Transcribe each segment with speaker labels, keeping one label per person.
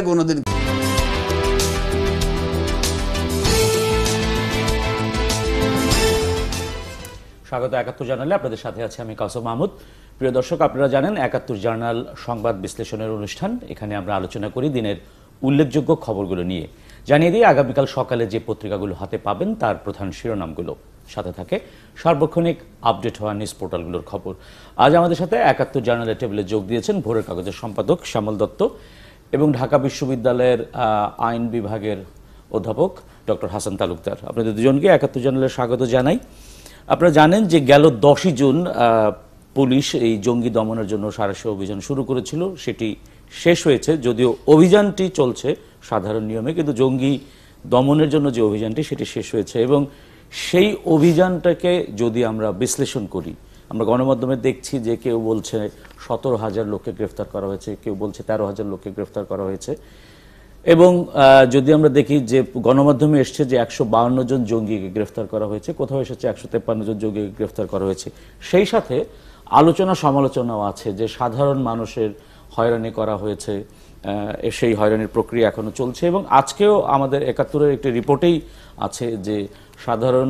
Speaker 1: কোনোদিন।
Speaker 2: স্বাগত ৭১ জার্নালে, আপনাদের সাথে আছে আমি কাউসার মাহমুদ। প্রিয় দর্শক, আপনারা জানেন ৭১ জার্নাল সংবাদ বিশ্লেষণের অনুষ্ঠান। এখানে আমরা আলোচনা করি দিনের উল্লেখযোগ্য খবরগুলো নিয়ে। জানিয়ে দিই, আগামীকাল সকালে যে পত্রিকাগুলো হাতে পাবেন তার প্রধান শিরোনামগুলো, সাথে থাকে সার্বক্ষণিক আপডেট হওয়া নিউজ পোর্টালগুলোর খবর। আজ আমাদের সাথে ৭১ জার্নালের টেবিলে যোগ দিয়েছেন ভোরের কাগজের সম্পাদক শ্যামল দত্ত এবং ঢাকা বিশ্ববিদ্যালয়ের আইন বিভাগের অধ্যাপক ডক্টর হাসান তালুকদার। আপনাদের দুজনকে ৭১ জার্নালের স্বাগত জানাই। আপনারা জানেন যে গেল 10ই জুন পুলিশ এই জঙ্গি দমনের জন্য সাঁড়াশি অভিযান শুরু করেছিল। সেটি শেষ হয়েছে, যদিও অভিযানটি চলছে সাধারণ নিয়মে, কিন্তু জঙ্গি দমনের জন্য যে অভিযানটি সেটি শেষ হয়েছে। এবং সেই অভিযানটাকে যদি আমরা বিশ্লেষণ করি, আমরা গণমাধ্যমে দেখছি যে কেউ বলছে 17,000 লোককে গ্রেফতার করা হয়েছে, কেউ বলছে 13,000 লোককে গ্রেফতার করা হয়েছে। এবং যদি আমরা দেখি যে গণমাধ্যমে এসছে যে 152 জন জঙ্গিকে গ্রেফতার করা হয়েছে, কোথাও এসেছে 153 জন জঙ্গিকে গ্রেফতার করা হয়েছে। সেই সাথে আলোচনা সমালোচনাও আছে যে সাধারণ মানুষের হয়রানি করা হয়েছে, সেই হয়রানির প্রক্রিয়া এখনো চলছে। এবং আজকেও আমাদের ৭১-এর একটি রিপোর্টেই আছে যে সাধারণ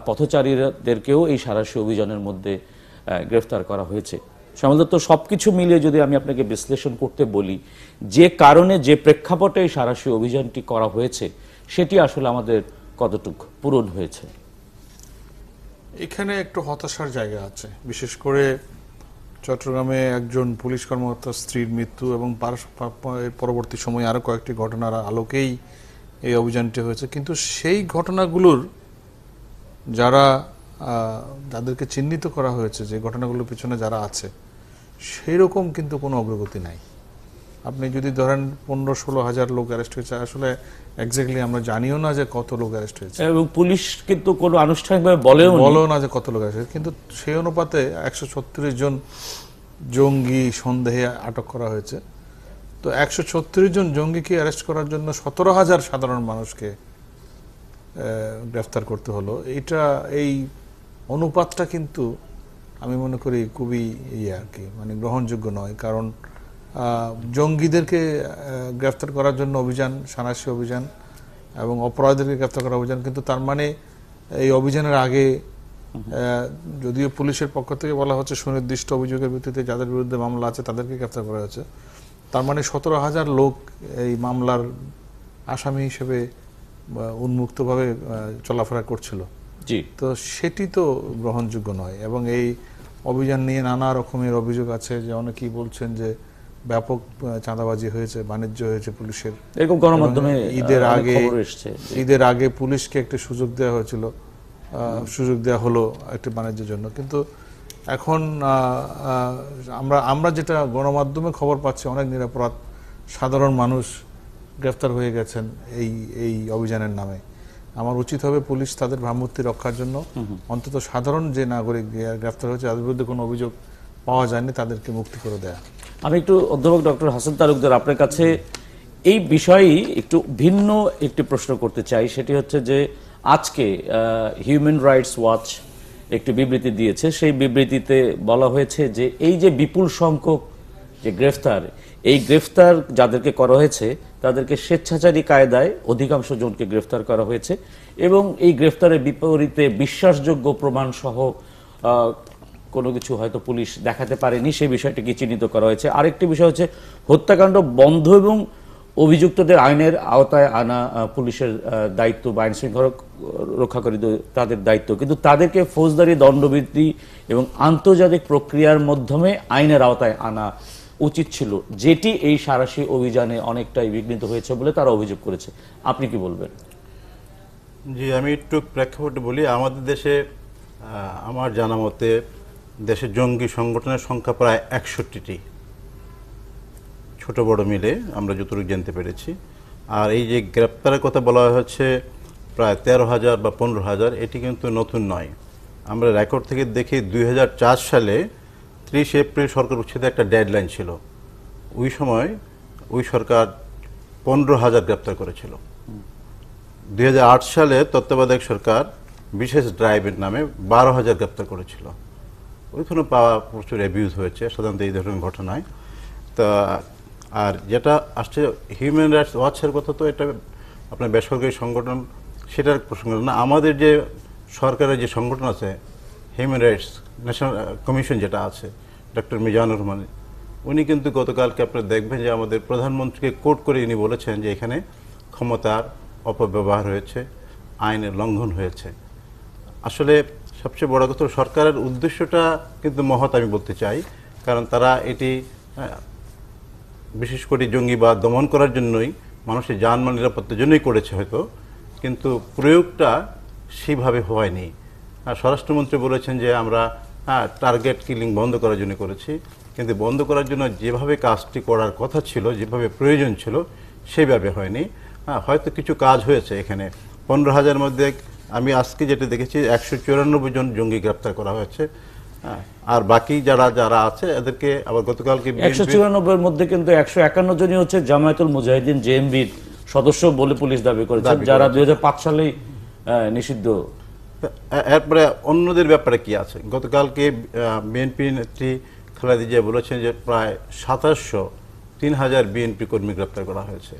Speaker 2: পথচারীদেরকেও এই সাঁড়াশি অভিযানের মধ্যে গ্রেফতার করা হয়েছে। শ্যামলদত্ত, সবকিছু মিলিয়ে যদি আমি আপনাকে বিশ্লেষণ করতে বলি, যে কারণে যে প্রেক্ষাপটে এই সাঁড়াশি অভিযানটি করা হয়েছে সেটি আসলে আমাদের কতটুকু পূরণ হয়েছে?
Speaker 3: এখানে একটু হতাশার জায়গা আছে, বিশেষ করে চট্টগ্রামে একজন পুলিশ কর্মকর্তার স্ত্রীর মৃত্যু এবং পরবর্তী সময়ে আরো কয়েকটি ঘটনার আলোকেই এই অভিযানটি হয়েছে। কিন্তু সেই ঘটনাগুলোর যাদেরকে চিহ্নিত করা হয়েছে, যে ঘটনাগুলোর পিছনে যারা আছে, সেই রকম কিন্তু কোনো অগ্রগতি নাই। আপনি যদি ধরেন 15-16 হাজার লোক অ্যারেস্ট হয়েছে, আসলে এক্স্যাক্টলি আমরা জানিও না যে কত লোক অ্যারেস্ট হয়েছে,
Speaker 2: এবং পুলিশ কিন্তু কোনো আনুষ্ঠানিকভাবে বলেও না
Speaker 3: যে কত লোক অ্যারেস্ট হয়েছে। কিন্তু সেই অনুপাতে 136 জন জঙ্গি সন্দেহে আটক করা হয়েছে। তো 136 জন জঙ্গিকে অ্যারেস্ট করার জন্য 17,000 সাধারণ মানুষকে গ্রেফতার করতে হলো। এই অনুপাতটা কিন্তু আমি মনে করি খুবই আর কি মানে গ্রহণযোগ্য নয়। কারণ জঙ্গিদেরকে গ্রেফতার করার জন্য অভিযান, সাঁড়াশি অভিযান এবং অপরাধীদেরকে গ্রেফতার করার অভিযান, কিন্তু তার মানে এই অভিযানের আগে যদিও পুলিশের পক্ষ থেকে বলা হচ্ছে সুনির্দিষ্ট অভিযোগের ভিত্তিতে যাদের বিরুদ্ধে মামলা আছে তাদেরকে গ্রেফতার করা হয়েছে, তার মানে 17,000 লোক এই মামলার আসামি হিসেবে উন্মুক্তভাবে চলাফেরা করছিল। তো সেটি তো গ্রহণযোগ্য নয়। এবং এই অভিযান নিয়ে নানা রকমের অভিযোগ আছে, যে অনেকেই বলছেন যে ব্যাপক চাঁদাবাজি হয়েছে, বাণিজ্য হয়েছে পুলিশের।
Speaker 2: এরকম গণমাধ্যমে
Speaker 3: ঈদের আগে পুলিশকে একটা সুযোগ দেওয়া হয়েছিল, সুযোগ দেওয়া হলো একটি বাণিজ্যের জন্য। কিন্তু এখন আমরা যেটা গণমাধ্যমে খবর পাচ্ছি, অনেক নিরপরাধ সাধারণ মানুষ গ্রেফতার হয়ে গেছেন এই অভিযানের নামে। আমার উচিত হবে পুলিশ তাদের ভাবমূর্তি রক্ষার জন্য অন্তত সাধারণ যে নাগরিক গ্রেফতার হয়েছে, তাদের বিরুদ্ধে কোনো অভিযোগ পাওয়া যায়নি, তাদেরকে মুক্তি করে দেয়া।
Speaker 2: আমি একটু অধ্যাপক ডক্টর হাসান তালুকদার, আপনার কাছে এই বিষয়েই একটু ভিন্ন একটি প্রশ্ন করতে চাই। সেটি হচ্ছে যে আজকে হিউম্যান রাইটস ওয়াচ একটি বিবৃতি দিয়েছে। সেই বিবৃতিতে বলা হয়েছে যে এই যে বিপুল সংখ্যক যে গ্রেফতার, এই গ্রেফতার যাদেরকে করা হয়েছে তাদেরকে স্বেচ্ছাচারী কায়দায় অধিকাংশ জনকে গ্রেফতার করা হয়েছে এবং এই গ্রেফতারের বিপরীতে বিশ্বাসযোগ্য প্রমাণ সহ কোনো কিছু হয়তো পুলিশ দেখাতে পারেনি, সেই বিষয়টিকে চিহ্নিত করা হয়েছে। আরেকটি বিষয় হচ্ছে হত্যাকাণ্ড বন্ধ এবং অভিযুক্তদের আইনের আওতায় আনা পুলিশের দায়িত্ব বা আইন শৃঙ্খলা রক্ষাকারী তাদের দায়িত্ব, কিন্তু তাদেরকে ফৌজদারি দণ্ডবিধি এবং আন্তর্জাতিক প্রক্রিয়ার মাধ্যমে আইনের আওতায় আনা উচিত ছিল, যেটি এই সাঁড়াশি অভিযানে অনেকটাই বিঘ্নিত হয়েছে বলে তারা অভিযোগ করেছে। আপনি কি বলবেন?
Speaker 4: জি, আমি একটু প্রেক্ষাপটে বলি। আমাদের দেশে আমার জানা মতে দেশে জঙ্গি সংগঠনের সংখ্যা প্রায় 61টি, ছোট বড় মিলে আমরা যতটুকু জানতে পেরেছি। আর এই যে গ্রেপ্তারের কথা বলা হচ্ছে প্রায় 13,000 বা 15,000, এটি কিন্তু নতুন নয়। আমরা রেকর্ড থেকে দেখি 2004 সালে 30 এপ্রিল সরকার উচ্ছেদে একটা ডেডলাইন ছিল। ওই সময় ওই সরকার 15,000 গ্রেপ্তার করেছিল। 2008 সালে তত্ত্বাবধায়ক সরকার বিশেষ ড্রাইভের নামে 12,000 গ্রেপ্তার করেছিল। ওইখানে পাওয়া প্রচুর অ্যাবিউজ হয়েছে সাধারণত এই ধরনের ঘটনায়। তা আর যেটা আসছে হিউম্যান রাইটস ওয়াচের কথা, তো এটা আপনার বেসরকারি সংগঠন, সেটার প্রসঙ্গ না। আমাদের যে সরকারের যে সংগঠন আছে, হিউম্যান রাইটস ন্যাশনাল কমিশন যেটা আছে, ডক্টর মিজানুর রহমান, উনি কিন্তু গতকালকে আপনারা দেখবেন যে আমাদের প্রধানমন্ত্রীকে কোট করে উনি বলেছেন যে এখানে ক্ষমতার অপব্যবহার হয়েছে, আইনের লঙ্ঘন হয়েছে। আসলে সবচেয়ে বড় কথা, সরকারের উদ্দেশ্যটা কিন্তু মহৎ আমি বলতে চাই, কারণ তারা এটি বিশেষ করে জঙ্গিবাদ দমন করার জন্যই, মানুষের জানমাল নিরাপত্তার জন্যই করেছে হয়তো, কিন্তু প্রয়োগটা সেইভাবে হয়নি। স্বরাষ্ট্রমন্ত্রী বলেছেন যে আমরা টার্গেট কিলিং বন্ধ করার জন্য করেছি, কিন্তু বন্ধ করার জন্য যেভাবে কাজটি করার কথা ছিল, যেভাবে প্রয়োজন ছিল, সেইভাবে হয়নি। হয়তো কিছু কাজ হয়েছে এখানে। 15,000 মধ্যে আমি আজকে যেটা দেখেছি 194 জন জঙ্গি গ্রেপ্তার করা হয়েছে, আর বাকি যারা আছে এদেরকে আবার গতকালকে
Speaker 2: 194 মধ্যে কিন্তু 151 জনই হচ্ছে জামায়াতুল মুজাহিদিন জেএমবির সদস্য বলে পুলিশ দাবি করেছে, যারা 2005 সালেই নিষিদ্ধ।
Speaker 4: এরপরে অন্যদের ব্যাপারে কি আছে? গতকালকে বিএনপি নেত্রী খালেদা জিয়া বলেছেন যে প্রায় 3,000 বিএনপি কর্মী গ্রেপ্তার করা হয়েছে।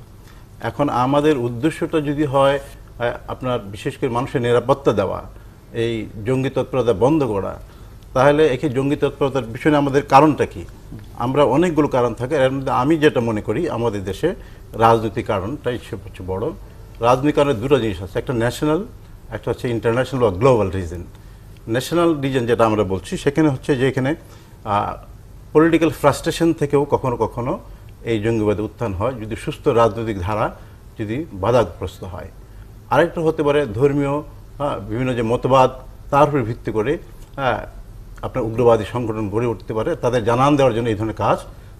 Speaker 4: এখন আমাদের উদ্দেশ্যটা যদি হয় আপনার বিশেষ করে মানুষের নিরাপত্তা দেওয়া, এই জঙ্গি তৎপরতা বন্ধ করা, তাহলে একে জঙ্গি তৎপরতার পিছনে আমাদের কারণটা কি? আমরা অনেকগুলো কারণ থাকে, এর মধ্যে আমি যেটা মনে করি আমাদের দেশে রাজনৈতিক কারণটাই সবচেয়ে বড়। রাজনৈতিক কারণে দুটো জিনিস আছে, একটা ন্যাশনাল, একটা হচ্ছে ইন্টারন্যাশনাল বা গ্লোবাল রিজন। ন্যাশনাল রিজন যেটা আমরা বলছি, সেখানে হচ্ছে যে এখানে পলিটিক্যাল ফ্রাস্ট্রেশন থেকেও কখনো কখনো এই জঙ্গিবাদে উত্থান হয়, যদি সুস্থ রাজনৈতিক ধারা যদি বাধাগ্রস্ত হয়। আরেকটা হতে পারে ধর্মীয় বিভিন্ন যে মতবাদ, তার উপর ভিত্তি করে আপনার উগ্রবাদী সংগঠন গড়ে উঠতে পারে, তাদের জানান দেওয়ার জন্য এই ধরনের কাজ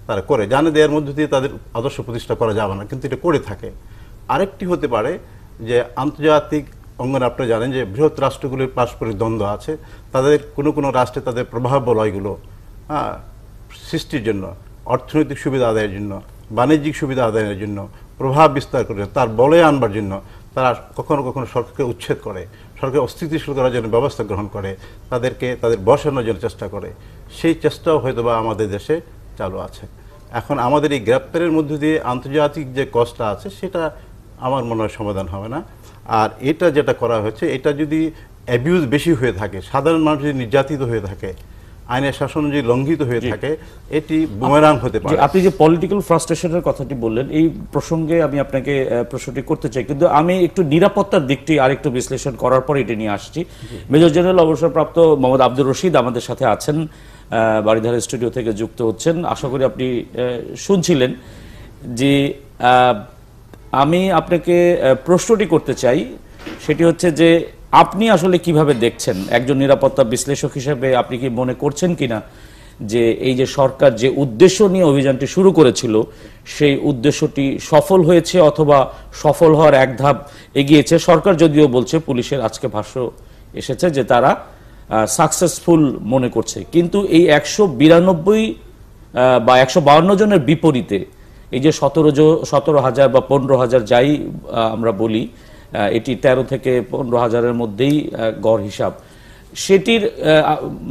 Speaker 4: তারা করে। জানিয়ে দেওয়ার মধ্য দিয়ে তাদের আদর্শ প্রতিষ্ঠা করা যাবে না, কিন্তু এটা করে থাকে। আরেকটি হতে পারে যে আন্তর্জাতিক অঙ্গনে আপনারা জানেন যে বৃহৎ রাষ্ট্রগুলির পারস্পরিক দ্বন্দ্ব আছে, তাদের কোনো রাষ্ট্রে তাদের প্রভাব বলয়গুলো সৃষ্টির জন্য, অর্থনৈতিক সুবিধা আদায়ের জন্য, বাণিজ্যিক সুবিধা আদায়ের জন্য, প্রভাব বিস্তার করে তার বলয়ে আনবার জন্য তারা কখনো কখনো সরকারকে উচ্ছেদ করে, সরকার অস্থিতিশীল করার জন্য ব্যবস্থা গ্রহণ করে, তাদেরকে তাদের বসানোর জন্য চেষ্টা করে। সেই চেষ্টাও হয়তো বা আমাদের দেশে চালু আছে। এখন আমাদের এই গ্রেপ্তারের মধ্য দিয়ে আন্তর্জাতিক যে কষ্টটা আছে, সেটা আমার মনে হয় সমাধান হবে না। আর এটা যেটা করা হয়েছে, এটা যদি অ্যাবিউজ বেশি হয়ে থাকে, সাধারণ মানুষ যদি নির্যাতিত হয়ে থাকে, আইনের শাসন যদি লঙ্ঘিত হয়ে থাকে, এটি বুমেরাং হতে পারে।
Speaker 2: আপনি যে পলিটিক্যাল ফ্রাস্ট্রেশনের কথাটি বললেন, এই প্রসঙ্গে আমি আপনাকে প্রশ্নটি করতে চাই, কিন্তু আমি একটু নিরাপত্তার দিকটি আরেকটু বিশ্লেষণ করার পর এটা নিয়ে আসছি। মেজর জেনারেল অবসরপ্রাপ্ত মোহাম্মদ আব্দুর রশিদ আমাদের সাথে আছেন, বারিধারা স্টুডিও থেকে যুক্ত হচ্ছেন। আশা করি আপনি শুনছিলেন যে আমি আপনাকে প্রশ্নটি করতে চাই, সেটি হচ্ছে যে আপনি আসলে কিভাবে দেখছেন একজন নিরাপত্তা বিশ্লেষক হিসেবে, আপনি কি মনে করছেন কিনা যে এই যে সরকার যে উদ্দেশ্য নিয়ে অভিযানটি শুরু করেছিল, সেই উদ্দেশ্যটি সফল হয়েছে অথবা সফল হওয়ার এক ধাপ এগিয়েছে? সরকার যদিও বলছে, পুলিশের আজকে ভাষ্য এসেছে যে তারা সাকসেসফুল মনে করছে, কিন্তু এই 192 বা 152 জনের বিপরীতে এই যে 17,000 বা 15,000 যাই আমরা বলি, এটি 13 থেকে 15,000-এর মধ্যেই গড় হিসাব, সেটির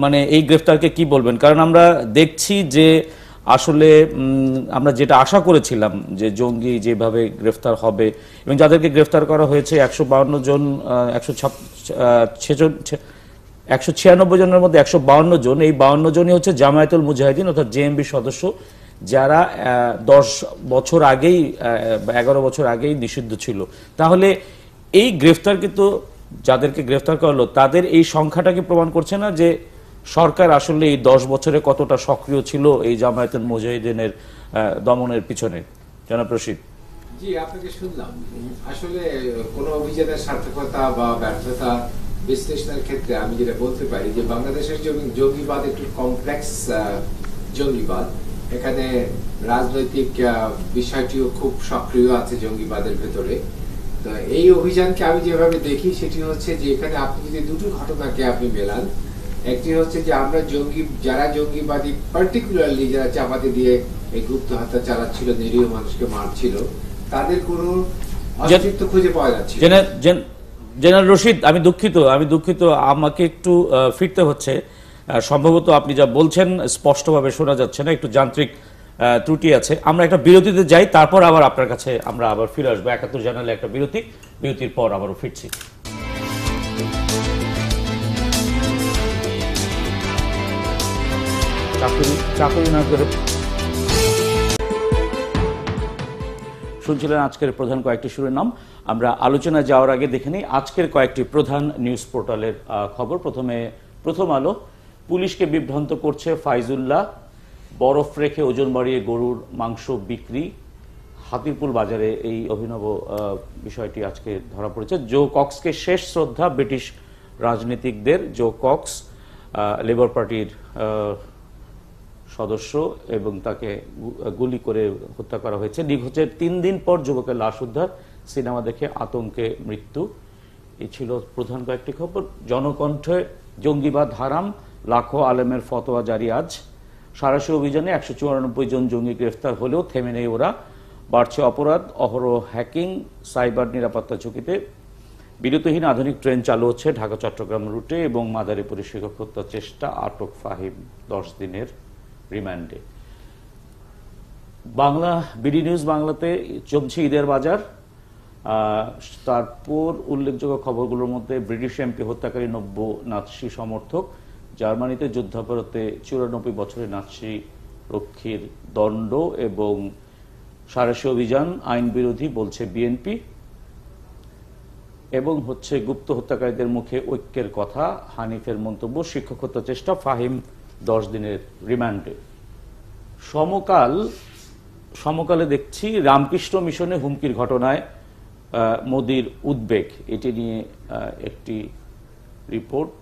Speaker 2: মানে এই গ্রেফতারকে কি বলবেন? কারণ আমরা দেখছি যে আসলে আমরা যেটা আশা করেছিলাম যে জঙ্গি যেভাবে গ্রেফতার হবে, এবং যাদেরকে গ্রেফতার করা হয়েছে 152 জন, 196 জনের মধ্যে 152 জন, এই 52 জনই হচ্ছে জামায়াতুল মুজাহিদিন অর্থাৎ জেএমবি সদস্য, যারা 10 বছর আগেই 11 বছর আগেই নিষিদ্ধ ছিল। তাহলে এই গ্রেফতার কিন্তু যাদেরকে গ্রেফতার করা হলো, তাদের এই সংখ্যাটাকে প্রমাণ করছে না যে সরকার আসলে এই 10 বছরে কতটা সক্রিয় ছিল এই জামায়াতুল মুজাহিদিনের দমনের পিছনে? জনাব রশিদ।
Speaker 1: জি, আপনাকে শুনলাম। আসলে কোন অভিযানের সার্থকতা বা ব্যর্থতা বিশ্লেষণের ক্ষেত্রে আমি যেটা বলতে পারি যে বাংলাদেশের জঙ্গিবাদ একটু কমপ্লেক্স জঙ্গিবাদ। এখানে রাজনৈতিক বিষয়টিও খুব সক্রিয় আছে জঙ্গিবাদের ভেতরে। তো এই অভিযানকে আমি যেভাবে দেখি সেটি হচ্ছে যে এখানে আপনি যদি দুটো ঘটনাকে আপনি মেলান, একটি হচ্ছে যে আমরা যারা জঙ্গিবাদী, পার্টিকুলারলি যারা চাপাতি দিয়ে এই গুপ্ত হত্যা চালাচ্ছিল, নিরীহ মানুষকে মারছিল, তাদের কোনো অস্তিত্ব খুঁজে পাওয়া যাচ্ছে।
Speaker 2: জেনারেল রশিদ, আমি দুঃখিত, আমাকে একটু ফিরতে হচ্ছে। সম্ভবত আপনি যা বলছেন স্পষ্টভাবে শোনা যাচ্ছে না, একটু যান্ত্রিক ত্রুটি আছে। আমরা একটা বিরতিতে যাই, তারপর আবার আপনার কাছে আমরা আবার ফিরে আসবো। ৭১ জার্নালে একটা বিরতির পর আবারও ফিরছি। চাকরি না করে শুনছিলেন আজকের প্রধান কয়েকটি শিরোনাম। আমরা আলোচনায় যাওয়ার আগে দেখে নিই আজকের কয়েকটি প্রধান নিউজ পোর্টালের খবর। প্রথম আলো, পুলিশকে বিভ্রান্ত করছে ফাইজুল্লাহ, বরফ রেখে ওজন বাড়িয়ে গরুর মাংস বিক্রি হাতিরপুল বাজারে, এই অভিনব বিষয়টি আজকে ধরা পড়েছে। জো কক্সকে শেষ শ্রদ্ধা ব্রিটিশ রাজনীতিকদের। জো কক্স লেবার পার্টির সদস্য এবং তাকে গুলি করে হত্যা করা হয়েছে। নিখোঁজের ৩ দিন পর যুবকের লাশ উদ্ধার, সিনেমা দেখে আতঙ্কে মৃত্যু। এই ছিল প্রধান কয়েকটি খবর। জনকণ্ঠে, জঙ্গিবাদ হারাম, লাখো আলেমের ফতোয়া জারি আজ। সাঁড়াশি অভিযানে ১৯৪ জন জঙ্গি গ্রেফতার হলেও থেমে নেই ওরা। বাড়ছে অপরাধ, অহরহ হ্যাকিং, সাইবার নিরাপত্তা ঝুঁকিতে। বিরতিহীন আধুনিক ট্রেন চালু হচ্ছে ঢাকা চট্টগ্রাম রুটে এবং মাদারীপুরে শিক্ষক হত্যার চেষ্টা, আটক ফাহিম ১০ দিনের রিমান্ডে। বিডি নিউজ বাংলাতে জমছে ঈদের বাজার। তারপর উল্লেখযোগ্য খবরগুলোর মধ্যে ব্রিটিশ এমপি হত্যাকারী নব্য নাৎসি সমর্থক, জার্মানিতে যুদ্ধাপরাধে ৯৪ বছরের নাৎসি রক্ষীর দণ্ড এবং সাঁড়াশি অভিযান আইন বিরোধী বলছে বিএনপি, এবং হচ্ছে গুপ্ত হত্যাকারীদের মুখে ঐক্যের কথা, হানিফের মন্তব্য, শিক্ষক হত্যা চেষ্টা, ফাহিম ১০ দিনের রিমান্ডে। সমকালে দেখছি রামকৃষ্ণ মিশনে হুমকির ঘটনায় মোদির উদ্বেগ, এটি নিয়ে একটি রিপোর্ট।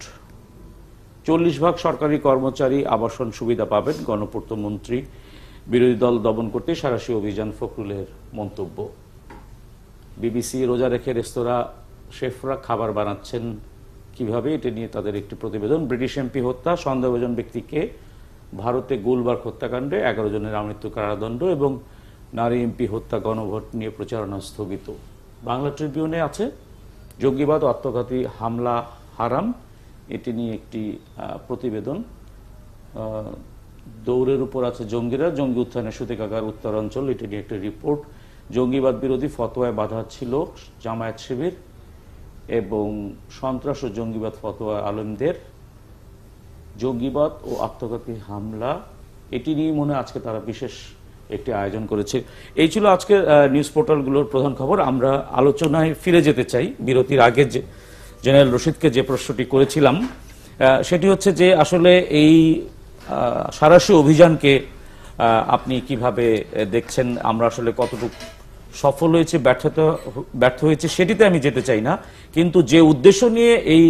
Speaker 2: ৪০% সরকারি কর্মচারী আবাসন সুবিধা পাবেন, গণপূর্ত মন্ত্রী। বিরোধী দল দমন করতে সাঁড়াশি অভিযান, ফখরুলের মন্তব্য। বিবিসি, রোজা রেখে রেস্তোরাঁ শেফরা খাবার বানাচ্ছেন কিভাবে, এটা নিয়ে তাদের একটি প্রতিবেদন। ব্রিটিশ এমপি হত্যা, সন্দেহভাজন ব্যক্তিকে ভারতে গুলবার্গ হত্যাকাণ্ডে ১১ জনের আমৃত্যু কারাদণ্ড এবং নারী এমপি হত্যা, গণভোট নিয়ে প্রচারণা স্থগিত। বাংলা ট্রিবিউনে আছে জঙ্গিবাদ ও আত্মঘাতী হামলা হারাম, এটি নিয়ে একটি প্রতিবেদন। দৌড়ের উপর আছে জঙ্গিরা, জঙ্গি উত্থানের সূতিকাগার উত্তরাঞ্চল, এটি নিয়ে একটি রিপোর্ট। জঙ্গিবাদ বিরোধী ফতোয়ায় বাধা ছিল জামায়াত শিবির এবং সন্ত্রাস ও জঙ্গিবাদ ফতোয়া আলেমদের। জঙ্গিবাদ ও আত্মঘাতী হামলা, এটি নিয়ে মনে আজকে তারা বিশেষ একটি আয়োজন করেছে। এই ছিল আজকে নিউজ পোর্টালগুলোর প্রধান খবর। আমরা আলোচনায় ফিরে যেতে চাই। বিরতির আগে জেনারেল রশিদকে যে প্রশ্নটি করেছিলাম সেটি হচ্ছে যে আসলে এই সাঁড়াশি অভিযানকে আপনি কিভাবে দেখছেন, আমরা আসলে কতটুকু সফল হয়েছে ব্যর্থ হয়েছে সেটিতে আমি যেতে চাই না, কিন্তু যে উদ্দেশ্য নিয়ে এই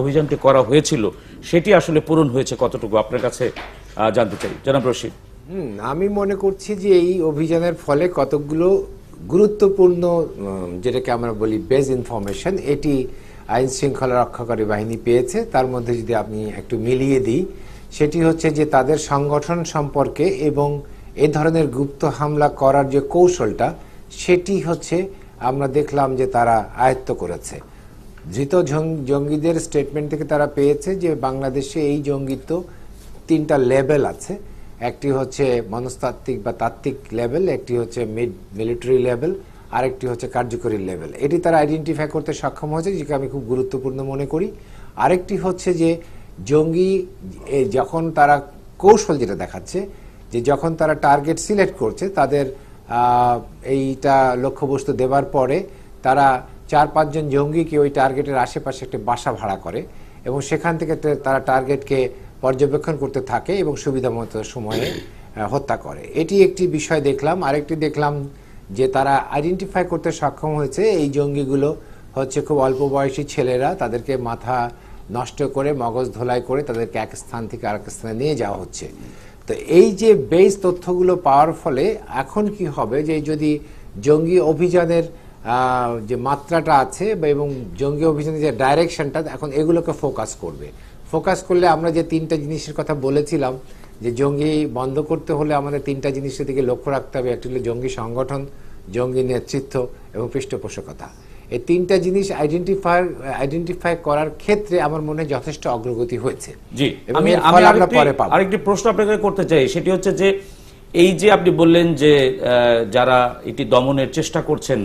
Speaker 2: অভিযানটি করা হয়েছিল সেটি আসলে পূরণ হয়েছে কতটুকু আপনার কাছে জানতে চাই জনাব রশিদ।
Speaker 1: আমি মনে করছি যে এই অভিযানের ফলে কতগুলো গুরুত্বপূর্ণ, যেটাকে আমরা বলি বেজ ইনফরমেশন, এটি আইন শৃঙ্খলা রক্ষাকারী বাহিনী পেয়েছে। তার মধ্যে যদি আমি একটু মিলিয়ে দিই, সেটি হচ্ছে যে তাদের সংগঠন সম্পর্কে এবং এ ধরনের গুপ্ত হামলা করার যে কৌশলটা, সেটি হচ্ছে আমরা দেখলাম যে তারা আয়ত্ত করেছে। ধৃত জঙ্গিদের স্টেটমেন্ট থেকে তারা পেয়েছে যে বাংলাদেশে এই জঙ্গিত্ব 3টা লেভেল আছে। একটি হচ্ছে মনস্তাত্ত্বিক বা তাত্ত্বিক লেভেল, একটি হচ্ছে মিলিটারি লেভেল, আরেকটি হচ্ছে কার্যকরী লেভেল। এটি তারা আইডেন্টিফাই করতে সক্ষম হয়েছে, যেটা আমি খুব গুরুত্বপূর্ণ মনে করি। আরেকটি হচ্ছে যে জঙ্গি যখন তারা কৌশল যেটা দেখাচ্ছে, যে যখন তারা টার্গেট সিলেক্ট করছে, তাদের এইটা লক্ষ্যবস্তু দেওয়ার পরে তারা 4-5 জন জঙ্গিকে ওই টার্গেটের আশেপাশে একটা বাসা ভাড়া করে এবং সেখান থেকে তারা টার্গেটকে পর্যবেক্ষণ করতে থাকে এবং সুবিধা মতো সময়ে হত্যা করে। এটি একটি বিষয় দেখলাম। আরেকটি দেখলাম যে তারা আইডেন্টিফাই করতে সক্ষম হয়েছে এই জঙ্গিগুলো হচ্ছে খুব অল্প বয়সী ছেলেরা, তাদেরকে মাথা নষ্ট করে মগজ ধোলাই করে তাদেরকে এক স্থান থেকে আরেক স্থানে নিয়ে যাওয়া হচ্ছে। তো এই যে বেস তথ্যগুলো পাওয়ার ফলে এখন কি হবে, যে যদি জঙ্গি অভিযানের যে মাত্রাটা আছে এবং জঙ্গি অভিযানের যে ডাইরেকশনটা, এখন এগুলোকে ফোকাস করলে আমরা যে 3টা জিনিসের কথা বলেছিলাম, যে জঙ্গি বন্ধ করতে হলে আমাদের 3টা জিনিসের দিকে লক্ষ্য রাখতে হবে। একটি হলো জঙ্গি সংগঠন, জঙ্গি নেতৃত্ব এবং পৃষ্ঠপোষকতা। এই 3টা জিনিস আইডেন্টিফাই করার ক্ষেত্রে আমার মনে হয় যথেষ্ট অগ্রগতি হয়েছে।
Speaker 2: জি, আমি আরেকটি প্রশ্ন আপনাকে করতে চাই, সেটি হচ্ছে যে এই যে আপনি বললেন যে যারা এটি দমনের চেষ্টা করছেন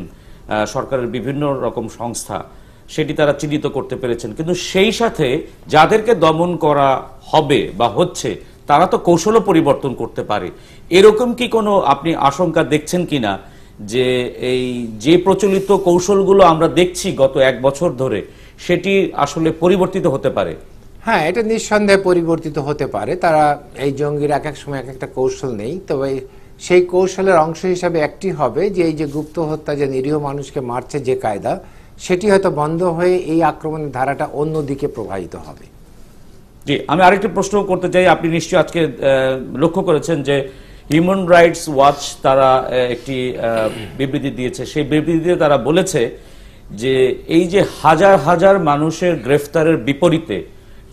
Speaker 2: সরকারের বিভিন্ন রকম সংস্থা, সেটি তারা চিহ্নিত করতে পেরেছেন, কিন্তু সেই সাথে যাদেরকে দমন করা হবে বা হচ্ছে তারা তো কৌশলও পরিবর্তন করতে পারে। এরকম কি কোনো আপনি আশঙ্কা দেখছেন কিনা যে এই যে প্রচলিত কৌশলগুলো আমরা দেখছি গত 1 বছর ধরে সেটি আসলে পরিবর্তিত হতে পারে?
Speaker 1: হ্যাঁ, এটা নিঃসন্দেহে পরিবর্তিত হতে পারে। তারা এই জঙ্গির এক এক সময় এক একটা কৌশল নেই, তবে সেই কৌশলের অংশ হিসাবে একটি হবে যে এই যে গুপ্ত হত্যা, যে নিরীহ মানুষকে মারছে যে কায়দা, সেটি হয়তো বন্ধ হয়ে এই আক্রমণের ধারাটা অন্যদিকে প্রবাহিত হবে।
Speaker 2: জি, আমি আরেকটি প্রশ্ন করতে চাই। আপনি নিশ্চয়ই আজকে লক্ষ্য করেছেন যে হিউম্যান রাইটস ওয়াচ তারা একটি বিবৃতি দিয়েছে। সেই বিবৃতিতে তারা বলেছে যে এই যে হাজার হাজার মানুষের গ্রেফতারের বিপরীতে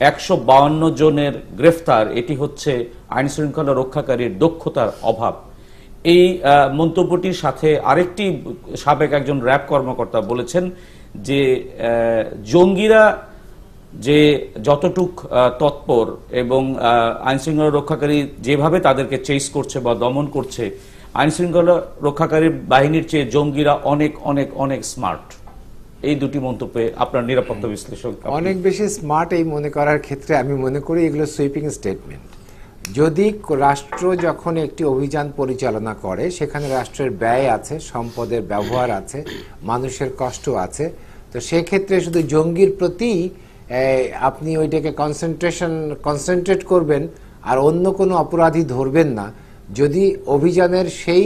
Speaker 2: 152 জনের গ্রেফতার, এটি হচ্ছে আইন শৃঙ্খলা রক্ষাকারীর দক্ষতার অভাব। এই মন্তব্যটির সাথে আরেকটি সাবেক একজন র্যাব কর্মকর্তা বলেছেন যে জঙ্গিরা যে যতটুক তৎপর এবং আইন শৃঙ্খলা রক্ষাকারী যেভাবে তাদেরকে চেস করছে বা দমন করছে, আইন শৃঙ্খলা রক্ষাকারী বাহিনীর চেয়ে জঙ্গিরা অনেক অনেক অনেক স্মার্ট। এই দুটি মন্তব্যে আপনার নিরাপত্তা বিশ্লেষক?
Speaker 1: অনেক বেশি স্মার্ট এই মনে করার ক্ষেত্রে আমি মনে করি এগুলো সুইপিং স্টেটমেন্ট। যদি রাষ্ট্র যখন একটি অভিযান পরিচালনা করে, সেখানে রাষ্ট্রের ব্যয় আছে, সম্পদের ব্যবহার আছে, মানুষের কষ্ট আছে, তো সেক্ষেত্রে শুধু জঙ্গির প্রতি আপনি ওইটাকে কনসেন্ট্রেট করবেন আর অন্য কোনো অপরাধী ধরবেন না। যদি অভিযানের সেই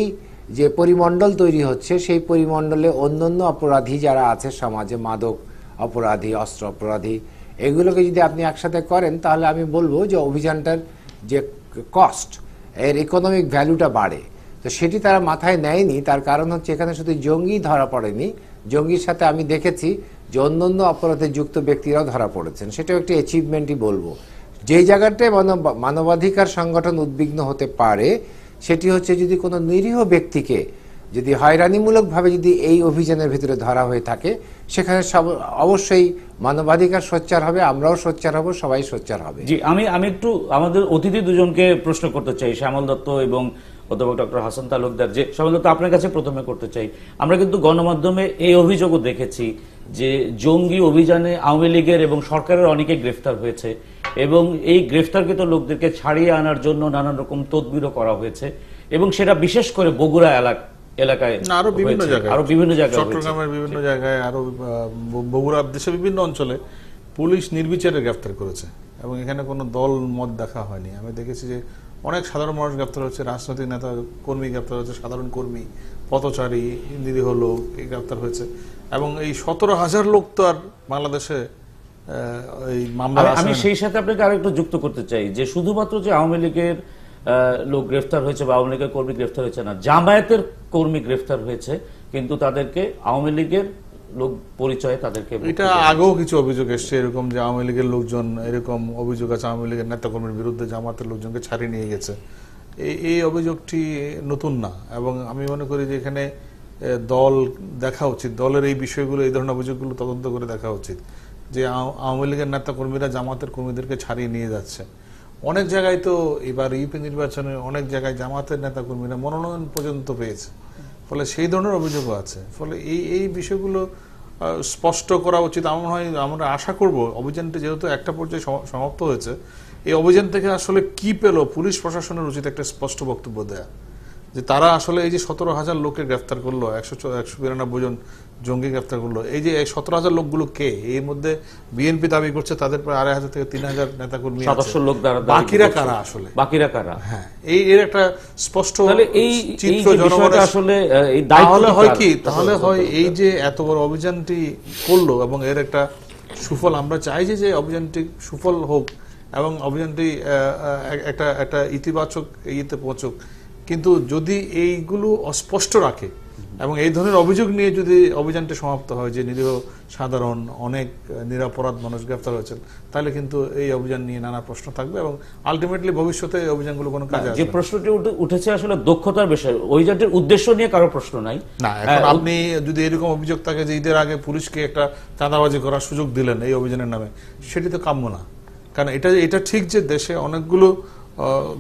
Speaker 1: যে পরিমণ্ডল তৈরি হচ্ছে, সেই পরিমণ্ডলে অন্যান্য অপরাধী যারা আছে সমাজে, মাদক অপরাধী, অস্ত্র অপরাধী, এগুলোকে যদি আপনি একসাথে করেন, তাহলে আমি বলবো যে অভিযানটার যে কস্ট, এর ইকোনমিক ভ্যালুটা বাড়ে। তো সেটি তারা মাথায় নেয়নি। তার কারণ হচ্ছে এখানে শুধু জঙ্গি ধরা পড়েনি, জঙ্গির সাথে আমি দেখেছি যে অন্যান্য অপরাধে যুক্ত ব্যক্তিরাও ধরা পড়েছেন। সেটাও একটি অ্যাচিভমেন্টই বলবো। যেই জায়গাটায় মানবাধিকার সংগঠন উদ্বিগ্ন হতে পারে সেটি হচ্ছে যদি কোনো নিরীহ ব্যক্তিকে যদি হয়রানিমূলকভাবে যদি এই অভিযানের ভিতরে ধরা হয়ে থাকে, সেখানে অবশ্যই মানবাধিকার সোচ্চার হবে, আমরাও সোচ্চার হব, সবাই সোচ্চার হবে।
Speaker 2: জি, আমি একটু আমাদের অতিথি দুজনকে প্রশ্ন করতে চাই, শ্যামল দত্ত এবং অধ্যাপক ডক্টর হাসান তালুকদার। যে শ্যামল দত্ত, আপনার কাছে প্রথমে করতে চাই, আমরা কিন্তু গণমাধ্যমে এই অভিযোগও দেখেছি যে জঙ্গি অভিযানে আওয়ামী লীগের এবং সরকারের অনেকে গ্রেফতার হয়েছে এবং এই গ্রেফতারকৃত লোকদেরকে ছাড়িয়ে আনার জন্য নানান রকম তদবিরও করা হয়েছে, এবং সেটা বিশেষ করে বগুড়া এলাকায়,
Speaker 3: আরো বিভিন্ন জায়গায়, চট্টগ্রামের বিভিন্ন জায়গায়, আরো বগুড়া, দেশের বিভিন্ন অঞ্চলে পুলিশ নির্বিচারে গ্রেফতার করেছে এবং এখানে কোনো দল মত দেখা হয়নি। আমি দেখেছি যে অনেক সাধারণ মানুষ গ্রেফতার হচ্ছে, রাজনৈতিক নেতা কর্মী গ্রেফতার হচ্ছে, সাধারণ কর্মী, পথচারী, নিরীহ লোক গ্রেফতার হয়েছে। এবং এই 17,000 লোক তো আর বাংলাদেশে এই মামলা।
Speaker 2: আমি সেই সাথে আপনাকে আরো একটু যুক্ত করতে চাই যে শুধুমাত্র যে আওয়ামী লীগের লোক গ্রেফতার হয়েছে বা আওয়ামী লীগের কর্মী গ্রেফতার হয়েছে না, জামায়াতের কর্মী গ্রেফতার হয়েছে, কিন্তু তাদেরকে আওয়ামী লীগের লোক পরিচয়ে তাদেরকে,
Speaker 3: এটা আগেও কিছু অভিযোগ এসছে এরকম যে আওয়ামী লীগের লোকজন, এরকম অভিযোগ আছে আওয়ামী লীগের নেতাকর্মীর বিরুদ্ধে জামাতের লোকজনকে ছাড়িয়ে নিয়ে গেছে। এই অভিযোগটি নতুন না, এবং আমি মনে করি যে এখানে দল দেখা উচিত, দলের এই বিষয়গুলো, এই ধরনের অভিযোগগুলো তদন্ত করে দেখা উচিত যে আওয়ামী লীগের নেতাকর্মীরা জামাতের কর্মীদেরকে ছাড়িয়ে নিয়ে যাচ্ছে। অনেক জায়গায় তো এবার ইউপি নির্বাচনে অনেক জায়গায় জামাতের নেতাকর্মীরা মনোনয়ন পর্যন্ত পেয়েছে, ফলে সেই ধরনের অভিযোগও আছে। ফলে এই বিষয়গুলো স্পষ্ট করা উচিত। আমার হয়, আমরা আশা করব অভিযানটি যেহেতু একটা পর্যায়ে সমাপ্ত হয়েছে, এই অভিযান থেকে আসলে কি পেল পুলিশ প্রশাসনের উচিত একটা স্পষ্ট বক্তব্য দেয়া যে তারা আসলে এই যে 17,000 লোককে গ্রেফতার করলো, 192 জন জঙ্গি গ্রেফতার করলো, এই যে 17,000 লোকগুলো কে? এর মধ্যে বিএনপি দাবি করছে তাদের প্রায় 2,500 থেকে 3,000 নেতাকর্মী আছে, বাকিরা কারা আসলে?
Speaker 2: বাকিরা কারা?
Speaker 3: হ্যাঁ, এর একটা স্পষ্ট চিত্র জনগণের আসলে। তাহলে হয় এই যে এত বড় অভিযানটি করলো এবং এর একটা সুফল, আমরা চাই যে অভিযানটি সুফল হোক এবং অভিযানটি একটা ইতিবাচক ইয়েতে পৌঁছুক। কিন্তু যদি এইগুলো অস্পষ্ট রাখে এবং এই ধরনের অভিযোগ নিয়ে যদি অভিযানটি সমাপ্ত হয় যে নিরীহ সাধারণ অনেক নিরপরাধ মানুষ গ্রেফতার হয়েছেন, তাহলে কিন্তু এই অভিযান নিয়ে নানা প্রশ্ন থাকবে এবং আলটিমেটলি ভবিষ্যতে এই অভিযানগুলো কোনো কাজে আসবে না।
Speaker 2: যে প্রশ্নটি উঠেছে আসলে দক্ষতার বিষয়, অভিযানটির উদ্দেশ্য নিয়ে কারো প্রশ্ন নাই।
Speaker 3: না, এখন আপনি যদি এরকম অভিযোগ থাকে যে ঈদের আগে পুলিশকে একটা চাঁদাবাজি করার সুযোগ দিলেন এই অভিযানের নামে, সেটি তো কাম্য না। কারণ এটা ঠিক যে দেশে অনেকগুলো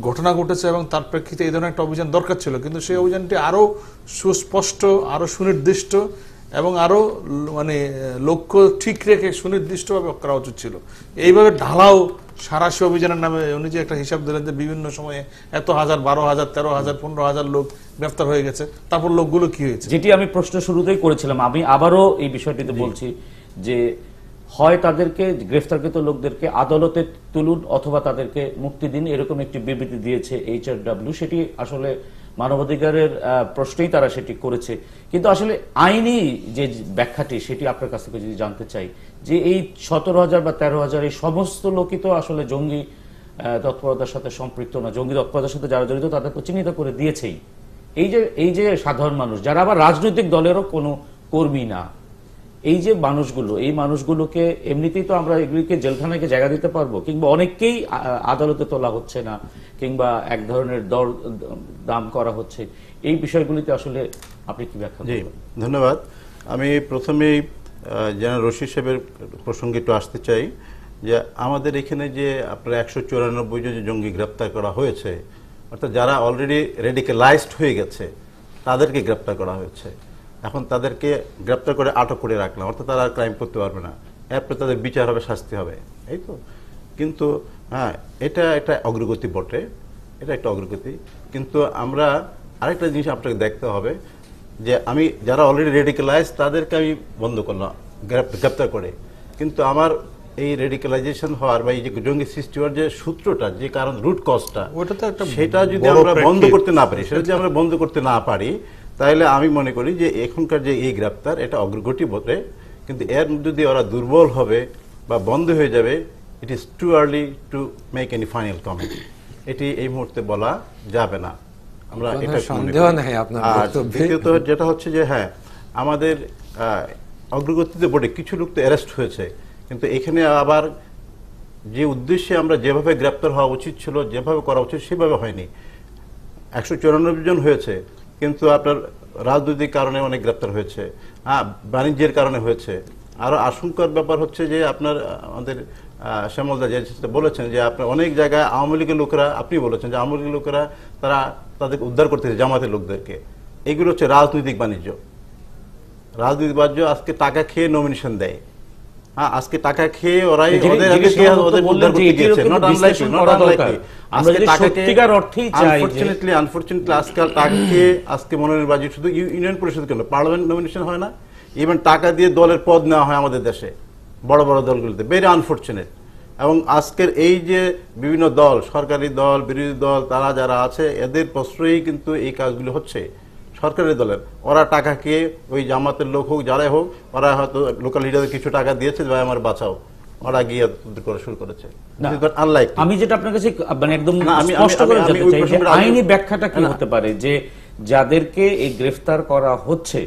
Speaker 3: ঘটনা ঘটেছে এবং তার প্রেক্ষিতে এই ধরনের একটা অভিযান দরকার ছিল, কিন্তু সেই অভিযানটি আরো সুস্পষ্ট, আরো সুনির্দিষ্ট এবং আরো মানে লক্ষ্য ঠিক রেখে সুনির্দিষ্টভাবে করা উচিত ছিল। এইভাবে ঢালাও সারাশি অভিযানের নামে উনি যে একটা হিসাব দিলেন যে বিভিন্ন সময়ে এত হাজার, 12,000, 13,000, 15,000 লোক গ্রেফতার হয়ে গেছে, তারপর লোকগুলো কি হয়েছে,
Speaker 2: যেটি আমি প্রশ্ন শুরুতেই করেছিলাম, আমি আবারও এই বিষয়টিতে বলছি যে হয় তাদেরকে গ্রেফতারকৃত লোকদেরকে আদালতে তুলুন অথবা তাদেরকে মুক্তি দিন, এরকম একটি বিবৃতি দিয়েছে HRW। সেটি আসলে মানবাধিকারের প্রশ্নেই তারা সেটি করেছে, কিন্তু আসলে আইনি যে ব্যাখ্যাটি সেটি আপনার কাছ থেকে যদি জানতে চাই যে এই 17,000 বা 13,000 এই সমস্ত লোকই তো আসলে জঙ্গি তৎপরতার সাথে সম্পৃক্ত না, জঙ্গি তৎপরতার সাথে যারা জড়িত তাদেরকে চিহ্নিত করে দিয়েছেই। এই যে সাধারণ মানুষ যারা আবার রাজনৈতিক দলেরও কোনো কর্মী না, এই যে মানুষগুলো, এই মানুষগুলোকে এমনিতেই তো আমরা এগুলিকে জেলখানাকে জায়গা দিতে পারবো, কিংবা অনেককেই আদালতে তোলা হচ্ছে না, কিংবা এক ধরনের দর দাম করা হচ্ছে, এই বিষয়গুলিতে আসলে আপনি কি ব্যাখ্যা করবেন?
Speaker 4: ধন্যবাদ। আমি প্রথমেই জেনারেল রশিদ সাহেবের প্রসঙ্গে একটু আসতে চাই যে আমাদের এখানে যে আপনার 194 জন জঙ্গি গ্রেপ্তার করা হয়েছে, অর্থাৎ যারা অলরেডি রেডিক্যালাইজড হয়ে গেছে তাদেরকে গ্রেপ্তার করা হয়েছে। এখন তাদেরকে গ্রেপ্তার করে আটক করে রাখলাম, অর্থাৎ তারা আর ক্রাইম করতে পারবে না, এরপরে তাদের বিচার হবে, শাস্তি হবে, এই তো। কিন্তু হ্যাঁ, এটা একটা অগ্রগতি বটে, এটা একটা অগ্রগতি। কিন্তু আমরা আরেকটা জিনিস আপনাকে দেখতে হবে যে আমি যারা অলরেডি রেডিক্যালাইজ তাদেরকে আমি বন্ধ করলাম গ্রেপ্তার করে, কিন্তু আমার এই রেডিক্যালাইজেশন হওয়ার বা এই যে জঙ্গি সৃষ্টি হওয়ার যে সূত্রটা, যে কারণ রুট কজটা, সেটা যদি আমরা বন্ধ করতে না পারি, সেটা যদি আমরা বন্ধ করতে না পারি, তাহলে আমি মনে করি যে এখনকার যে এই গ্রেপ্তার এটা অগ্রগতি বটে, কিন্তু এর মধ্যে দিয়ে ওরা দুর্বল হবে বা বন্ধ হয়ে যাবে, it is too early to make any final comment. এটি এই মুহূর্তে বলা যাবে না, আমরা এটা সন্দেহ নাই আপনার বক্তব্যে। দ্বিতীয়ত যেটা হচ্ছে যে হ্যাঁ, আমাদের অগ্রগতিতে বটে কিছু লোক তো অ্যারেস্ট হয়েছে, কিন্তু এখানে আবার যে উদ্দেশ্যে আমরা যেভাবে গ্রেপ্তার হওয়া উচিত ছিল, যেভাবে করা উচিত সেভাবে হয়নি। 194 জন হয়েছে, কিন্তু আপনার রাজনৈতিক কারণে অনেক গ্রেপ্তার হয়েছে, বাণিজ্যের কারণে হয়েছে। আরো আশঙ্কার ব্যাপার হচ্ছে যে আপনার আমাদের শ্যামলদা যে বলেছেন যে আপনার অনেক জায়গায় আওয়ামী লীগের লোকেরা, আপনি বলেছেন যে আওয়ামী লীগের লোকেরা তারা তাদেরকে উদ্ধার করতেছে, জামাতের লোকদেরকে। এগুলো হচ্ছে রাজনৈতিক বাণিজ্য। রাজনৈতিক বাণিজ্য আজকে টাকা খেয়ে নমিনেশন দেয়, আজকে টাকা খেয়ে ওরাই ওদের উদ্ধার করতে গিয়েছে। আনফরচুনেটলি আজকাল টাকা খেয়ে আজকে মনোনয়ন বাজি শুধু ইউনিয়ন পরিষদ কেন, পার্লামেন্ট নমিনেশন হয় না, ইভেন টাকা দিয়ে দলের পদ নেওয়া হয় আমাদের দেশে বড় বড় দলগুলোতে, ভেরি আনফরচুনেট। এবং আজকের এই যে বিভিন্ন দল, সরকারি দল, বিরোধী দল, তারা যারা আছে এদের প্রশ্রয়েই কিন্তু এই কাজগুলো হচ্ছে। সরকারি দলের ওরা টাকা খেয়ে ওই জামাতের লোক হোক, যারাই হোক, ওরা হয়তো লোকাল লিডারদের কিছু টাকা দিয়েছে, ভাই আমার বাঁচাও, ওরা গিয়ে করা শুরু করেছে।
Speaker 2: আমি যেটা আপনার কাছে মানে একদম স্পষ্ট করে জানতে চাই যে আইনি ব্যাখ্যাটা কি হতে পারে, যে যাদেরকে এই গ্রেফতার করা হচ্ছে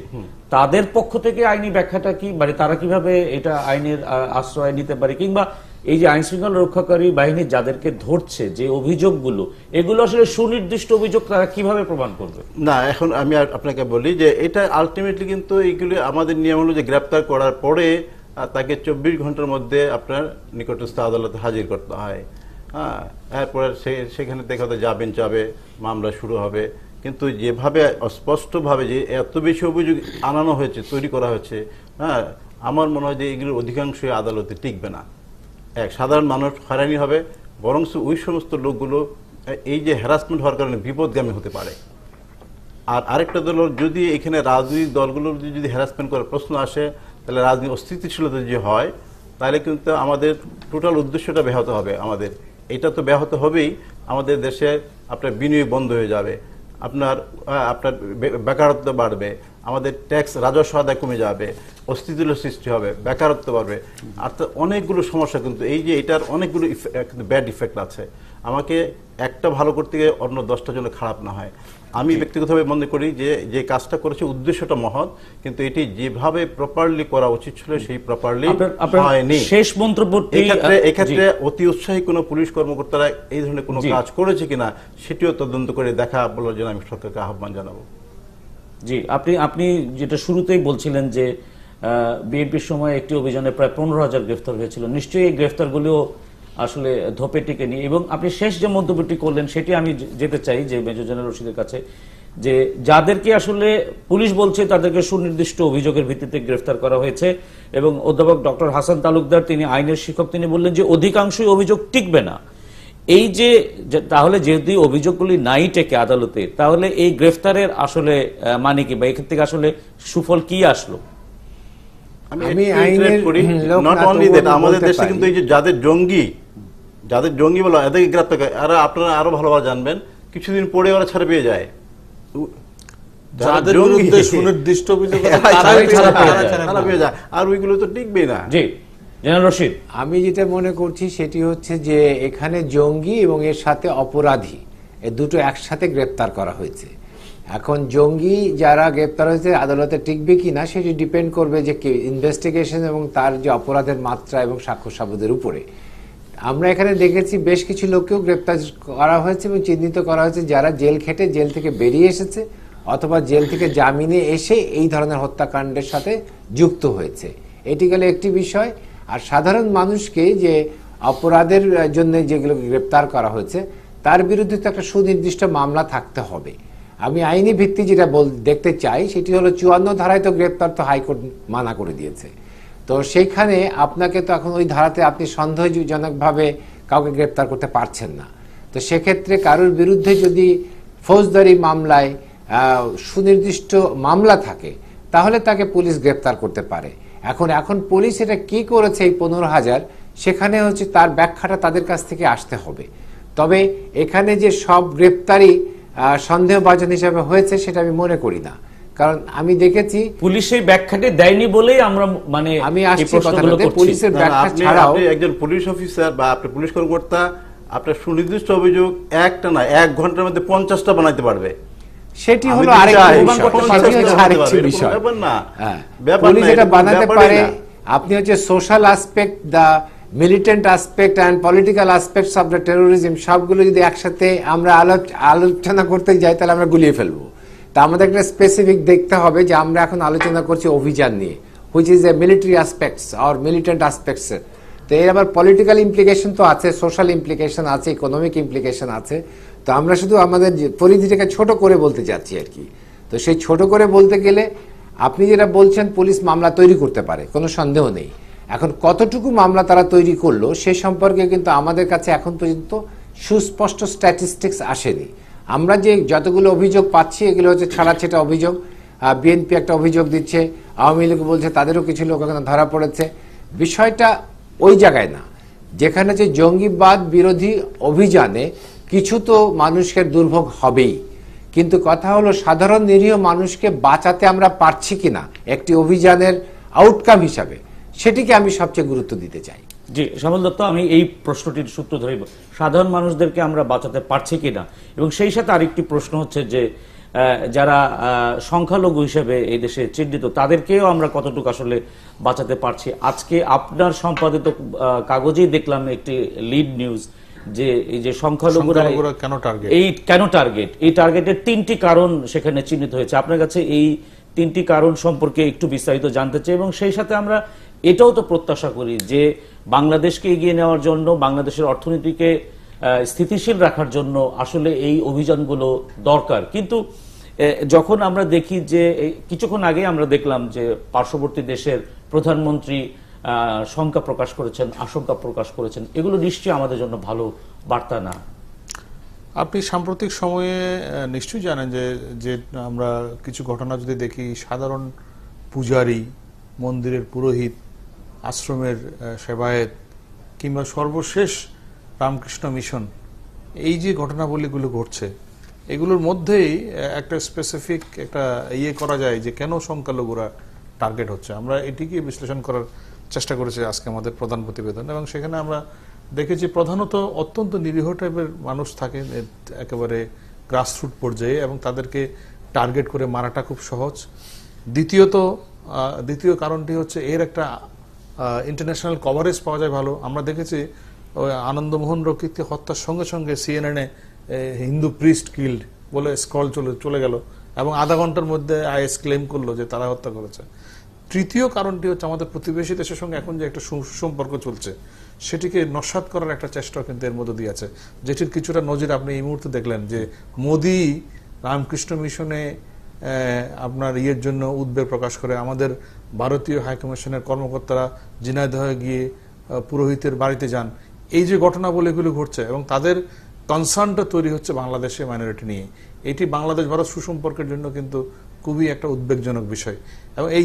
Speaker 2: তাদের পক্ষ থেকে আইনি ব্যাখ্যাটা কি, মানে তারা কিভাবে এটা আইনের আশ্রয় নিতে পারে, কিংবা এই যে আইন শৃঙ্খলা রক্ষাকারী বাহিনী যাদেরকে ধরছে যে অভিযোগগুলো, এগুলো আসলে সুনির্দিষ্ট অভিযোগ, তারা কিভাবে প্রমাণ করবে?
Speaker 4: না, এখন আমি আপনাকে বলি যে এটা আলটিমেটলি কিন্তু এইগুলি আমাদের নিয়ম হলো যে গ্রেপ্তার করার পরে তাকে 24 ঘন্টার মধ্যে আপনার নিকটস্থ আদালতে হাজির করতে হয়। এরপরে সেখানে দেখা জামিন চাবে, মামলা শুরু হবে। কিন্তু যেভাবে স্পষ্টভাবে যে এত বেশি অভিযোগ আনানো হয়েছে, তৈরি করা হয়েছে, আমার মনে হয় যে এগুলোর অধিকাংশই আদালতে টিকবে না। এক সাধারণ মানুষ হয়রানি হবে, বরং ওই সমস্ত লোকগুলো এই যে হ্যারাসমেন্ট হওয়ার কারণে বিপদগামী হতে পারে। আর আরেকটা দল যদি এখানে রাজনৈতিক দলগুলোর যদি হ্যারাসমেন্ট করার প্রশ্ন আসে, তাহলে রাজনীতি অস্থিতিশীলতা যে হয়, তাহলে কিন্তু আমাদের টোটাল উদ্দেশ্যটা ব্যাহত হবে। আমাদের এটা তো ব্যাহত হবেই, আমাদের দেশে আপনার বিনিয়োগ বন্ধ হয়ে যাবে, আপনার বেকারত্ব বাড়বে, আমাদের ট্যাক্স রাজস্ব আদায় কমে যাবে, অস্থিতিশীল সৃষ্টি হবে, বেকারত্ব বাড়বে, আর অনেকগুলো সমস্যা। কিন্তু এই যে এটার অনেকগুলো ব্যাড ইফেক্ট আছে। আমাকে একটা ভালো করতে গিয়ে অন্য 10টা জন্য খারাপ না হয়। আমি ব্যক্তিগতভাবে মনে করি যে যে কাজটা করেছে উদ্দেশ্যটা মহৎ, কিন্তু এটি যেভাবে প্রপারলি করা উচিত ছিল সেই প্রপারলি হয়নি।
Speaker 2: শেষ মন্তব্যটি
Speaker 4: এক্ষেত্রে অতি উৎসাহী কোনো পুলিশ কর্মকর্তারা এই ধরনের কোনো কাজ করেছে কিনা সেটিও তদন্ত করে দেখা বলার জন্য আমি সরকারকে আহ্বান জানাবো।
Speaker 2: জি, আপনি যেটা শুরুতেই বলছিলেন যে বিএনপির সময় একটি অভিযানে প্রায় 15,000 গ্রেফতার হয়েছিল, নিশ্চয়ই এই গ্রেফতারগুলো আসলে ধোপে টিকে নি। এবং আপনি শেষ যে মন্তব্যটি করলেন সেটি আমি যেতে চাই যে মেজর জেনারেল রশিদের কাছে, যে যাদেরকে আসলে পুলিশ বলছে তাদেরকে সুনির্দিষ্ট অভিযোগের ভিত্তিতে গ্রেফতার করা হয়েছে, এবং অধ্যাপক ডক্টর হাসান তালুকদার, তিনি আইনের শিক্ষক, তিনি বললেন যে অধিকাংশই অভিযোগ টিকবে না। এই যে তাহলে যদি অভিযোগগুলি নাই টেকে আদালতে, তাহলে এই গ্রেফতারের আসলে মানে কি, বা এক্ষেত্রে থেকে আসলে সুফল কি আসলো?
Speaker 4: আমি আইনের নট অনলি দ্যাট, আমাদের দেশে কিন্তু এই যে যাদের জঙ্গি বলা এদেরকে গ্রেফতার করে, আর আপনারা আরো ভালোভাবে জানবেন, কিছুদিন পরে ওরা ছাড়া পেয়ে যায়।
Speaker 3: যাদের বিরুদ্ধে সুনির্দিষ্ট অভিযোগ আছে
Speaker 4: তারা পেয়ে যায়, আর ওইগুলো তো টিকবে না।
Speaker 2: জি জেনারেল রশিদ,
Speaker 1: আমি যেটা মনে করছি সেটি হচ্ছে যে এখানে জঙ্গি এবং এর সাথে অপরাধী এই দুটো একসাথে গ্রেপ্তার করা হয়েছে। এখন জঙ্গি যারা গ্রেপ্তার হয়েছে আদালতে টিকবে কিনা সেটি ডিপেন্ড করবে যে ইনভেস্টিগেশন এবং তার যে অপরাধের মাত্রা এবং সাক্ষ্য সাবুদের উপরে। আমরা এখানে দেখেছি বেশ কিছু লোককেও গ্রেপ্তার করা হয়েছে এবং চিহ্নিত করা হয়েছে যারা জেল খেটে জেল থেকে বেরিয়ে এসেছে অথবা জেল থেকে জামিনে এসে এই ধরনের হত্যাকাণ্ডের সাথে যুক্ত হয়েছে। এটি গেলে একটি বিষয়। আর সাধারণ মানুষকে যে অপরাধের জন্য যেগুলো গ্রেপ্তার করা হয়েছে তার বিরুদ্ধে তো একটা সুনির্দিষ্ট মামলা থাকতে হবে। আমি আইনি ভিত্তি যেটা দেখতে চাই সেটি হলো 54 ধারায় তো গ্রেপ্তার তো হাইকোর্ট মানা করে দিয়েছে। তো সেইখানে আপনাকে তো এখন ওই ধারাতে আপনি সন্দেহজনকভাবে কাউকে গ্রেপ্তার করতে পারছেন না। তো সেক্ষেত্রে কারোর বিরুদ্ধে যদি ফৌজদারি মামলায় সুনির্দিষ্ট মামলা থাকে তাহলে তাকে পুলিশ গ্রেপ্তার করতে পারে। এখন পুলিশ এটা কি করেছে এই 15,000, সেখানে হচ্ছে তার ব্যাখ্যাটা তাদের কাছ থেকে আসতে হবে। তবে এখানে যে সব গ্রেপ্তারি সন্দেহভাজন হিসাবে হয়েছে সেটা আমি মনে করি না, কারণ আমি দেখেছি
Speaker 2: পুলিশ এই ব্যাখ্যাটি দেয়নি বলেই আমরা মানে
Speaker 1: আমি আসছি কথাটাতে, পুলিশের ব্যাখ্যা ছাড়াও
Speaker 4: একজন পুলিশ অফিসার বা আপনি পুলিশ কর্মকর্তা আপনার সুনির্দিষ্ট অভিযোগ একটা না 1 ঘন্টার মধ্যে 50টা বানাইতে পারবে।
Speaker 1: সেটি হলো আরেকটি বিষয়। পুলিশ এটা বানাতে পারে। আপনি হচ্ছে social aspect, the militant aspect and political aspects of the terrorism সবগুলো যদি একসাথে আমরা আলোচনা করতে যাই তাহলে আমরা গুলিয়ে ফেলবো। তা আমাদের একটা স্পেসিফিক দেখতে হবে যে আমরা এখন আলোচনা করছি অভিযান নিয়ে, which is a military aspects or militant aspects. তো এর আবার পলিটিক্যাল ইমপ্লিকেশন তো আছে, সোশ্যাল ইমপ্লিকেশন আছে, ইকোনমিক ইমপ্লিকেশন আছে। তো আমরা শুধু আমাদের পরিধিটাকে ছোট করে বলতে চাচ্ছি আর কি। তো সেই ছোট করে বলতে গেলে আপনি যেটা বলছেন পুলিশ মামলা তৈরি করতে পারে, কোনো সন্দেহ নেই। এখন কতটুকু মামলা তারা তৈরি করলো সে সম্পর্কে কিন্তু আমাদের কাছে এখন পর্যন্ত সুস্পষ্ট স্ট্যাটিস্টিক্স আসেনি। আমরা যে যতগুলো অভিযোগ পাচ্ছি এগুলো হচ্ছে ছাড়াছেটা অভিযোগ। বিএনপি একটা অভিযোগ দিচ্ছে, আওয়ামী লীগ বলছে তাদেরও কিছু লোক এখানে ধরা পড়েছে। বিষয়টা ওই জায়গায় না যেখানে যে জঙ্গিবাদ বিরোধী অভিযানে কিছু তো মানুষের দুর্ভোগ হবেই, কিন্তু কথা হলো সাধারণ নিরীহ মানুষকে বাঁচাতে আমরা পারছি কিনা একটি অভিযানের আউটকাম হিসাবে, সেটিকে আমি সবচেয়ে গুরুত্ব দিতে চাই।
Speaker 2: জি শ্যামল দত্ত, আমি এই প্রশ্নটির সূত্র ধরিব, সাধারণ মানুষদেরকে আমরা বাঁচাতে পারছি কিনা, এবং সেই সাথে আরেকটি প্রশ্ন হচ্ছে যে যারা সংখ্যালঘু হিসেবে এই দেশে চিহ্নিত তাদেরকেও আমরা কতটুকু আসলে বাঁচাতে পারছি। আজকে আপনার সম্পাদিত কাগজেই দেখলাম একটি লিড নিউজ যে এই যে সংখ্যালঘুরা কেন টার্গেট, এই টার্গেটের 3টি কারণ সেখানে চিহ্নিত হয়েছে। আপনার কাছে এই 3টি কারণ সম্পর্কে একটু বিস্তারিত জানতে চাই, এবং সেই সাথে আমরা এটাও তো প্রত্যাশা করি যে বাংলাদেশকে এগিয়ে নেওয়ার জন্য, বাংলাদেশের অর্থনীতিকে স্থিতিশীল রাখার জন্য আসলে এই অভিযানগুলো দরকার। কিন্তু যখন আমরা দেখি যে কিছুক্ষণ আগে আমরা দেখলাম যে পার্শ্ববর্তী দেশের প্রধানমন্ত্রী শঙ্কা প্রকাশ করেছেন, আশঙ্কা প্রকাশ করেছেন, এগুলো নিশ্চয়ই আমাদের জন্য ভালো বার্তা না।
Speaker 3: আপনি সাম্প্রতিক সময়ে নিশ্চয়ই জানেন যে আমরা কিছু ঘটনা যদি দেখি, সাধারণ পূজারী, মন্দিরের পুরোহিত, আশ্রমের সেবায়েত কিংবা সর্বশেষ রামকৃষ্ণ মিশন, এই যে ঘটনাবলীগুলো ঘটছে এগুলোর মধ্যেই একটা স্পেসিফিক একটা করা যায় যে কেন সংখ্যালঘুরা টার্গেট হচ্ছে। আমরা এটিকে বিশ্লেষণ করার চেষ্টা করেছি আজকে আমাদের প্রধান প্রতিবেদন, এবং সেখানে আমরা দেখেছি প্রধানত অত্যন্ত নিরীহ টাইপের মানুষ থাকে একেবারে গ্রাসরুট পর্যায়ে, এবং তাদেরকে টার্গেট করে মারাটা খুব সহজ। দ্বিতীয় কারণটি হচ্ছে এর একটা ইন্টারন্যাশনাল কভারেজ পাওয়া যায় ভালো। আমরা দেখেছি আনন্দমোহন রক্ষিতকে হত্যার সঙ্গে সঙ্গে CNN-এ হিন্দু প্রিস্ট কিল্ড বলে স্ক্রল চলে গেল, এবং আধা ঘন্টার মধ্যে IS ক্লেম করলো যে তারা হত্যা করেছে। তৃতীয় কারণটি হচ্ছে আমাদের প্রতিবেশী দেশের সঙ্গে এখন যে একটা সুসম্পর্ক চলছে সেটিকে নস্যাৎ করার একটা চেষ্টা কিন্তু এর মধ্যে দিয়ে আছে, যেটির কিছুটা নজির আপনি এই মুহূর্তে দেখলেন যে মোদি রামকৃষ্ণ মিশনে আপনার ইয়ের জন্য উদ্বেগ প্রকাশ করে, আমাদের ভারতীয় হাইকমিশনের কর্মকর্তারা ঝিনাইদহে গিয়ে পুরোহিতের বাড়িতে যান। এই যে ঘটনাবলী এগুলো ঘটছে এবং তাদের কনসার্নটা তৈরি হচ্ছে বাংলাদেশে মাইনরিটি নিয়ে, এটি বাংলাদেশ ভারত সুসম্পর্কের জন্য কিন্তু খুবই একটা উদ্বেগজনক বিষয়। এবং এই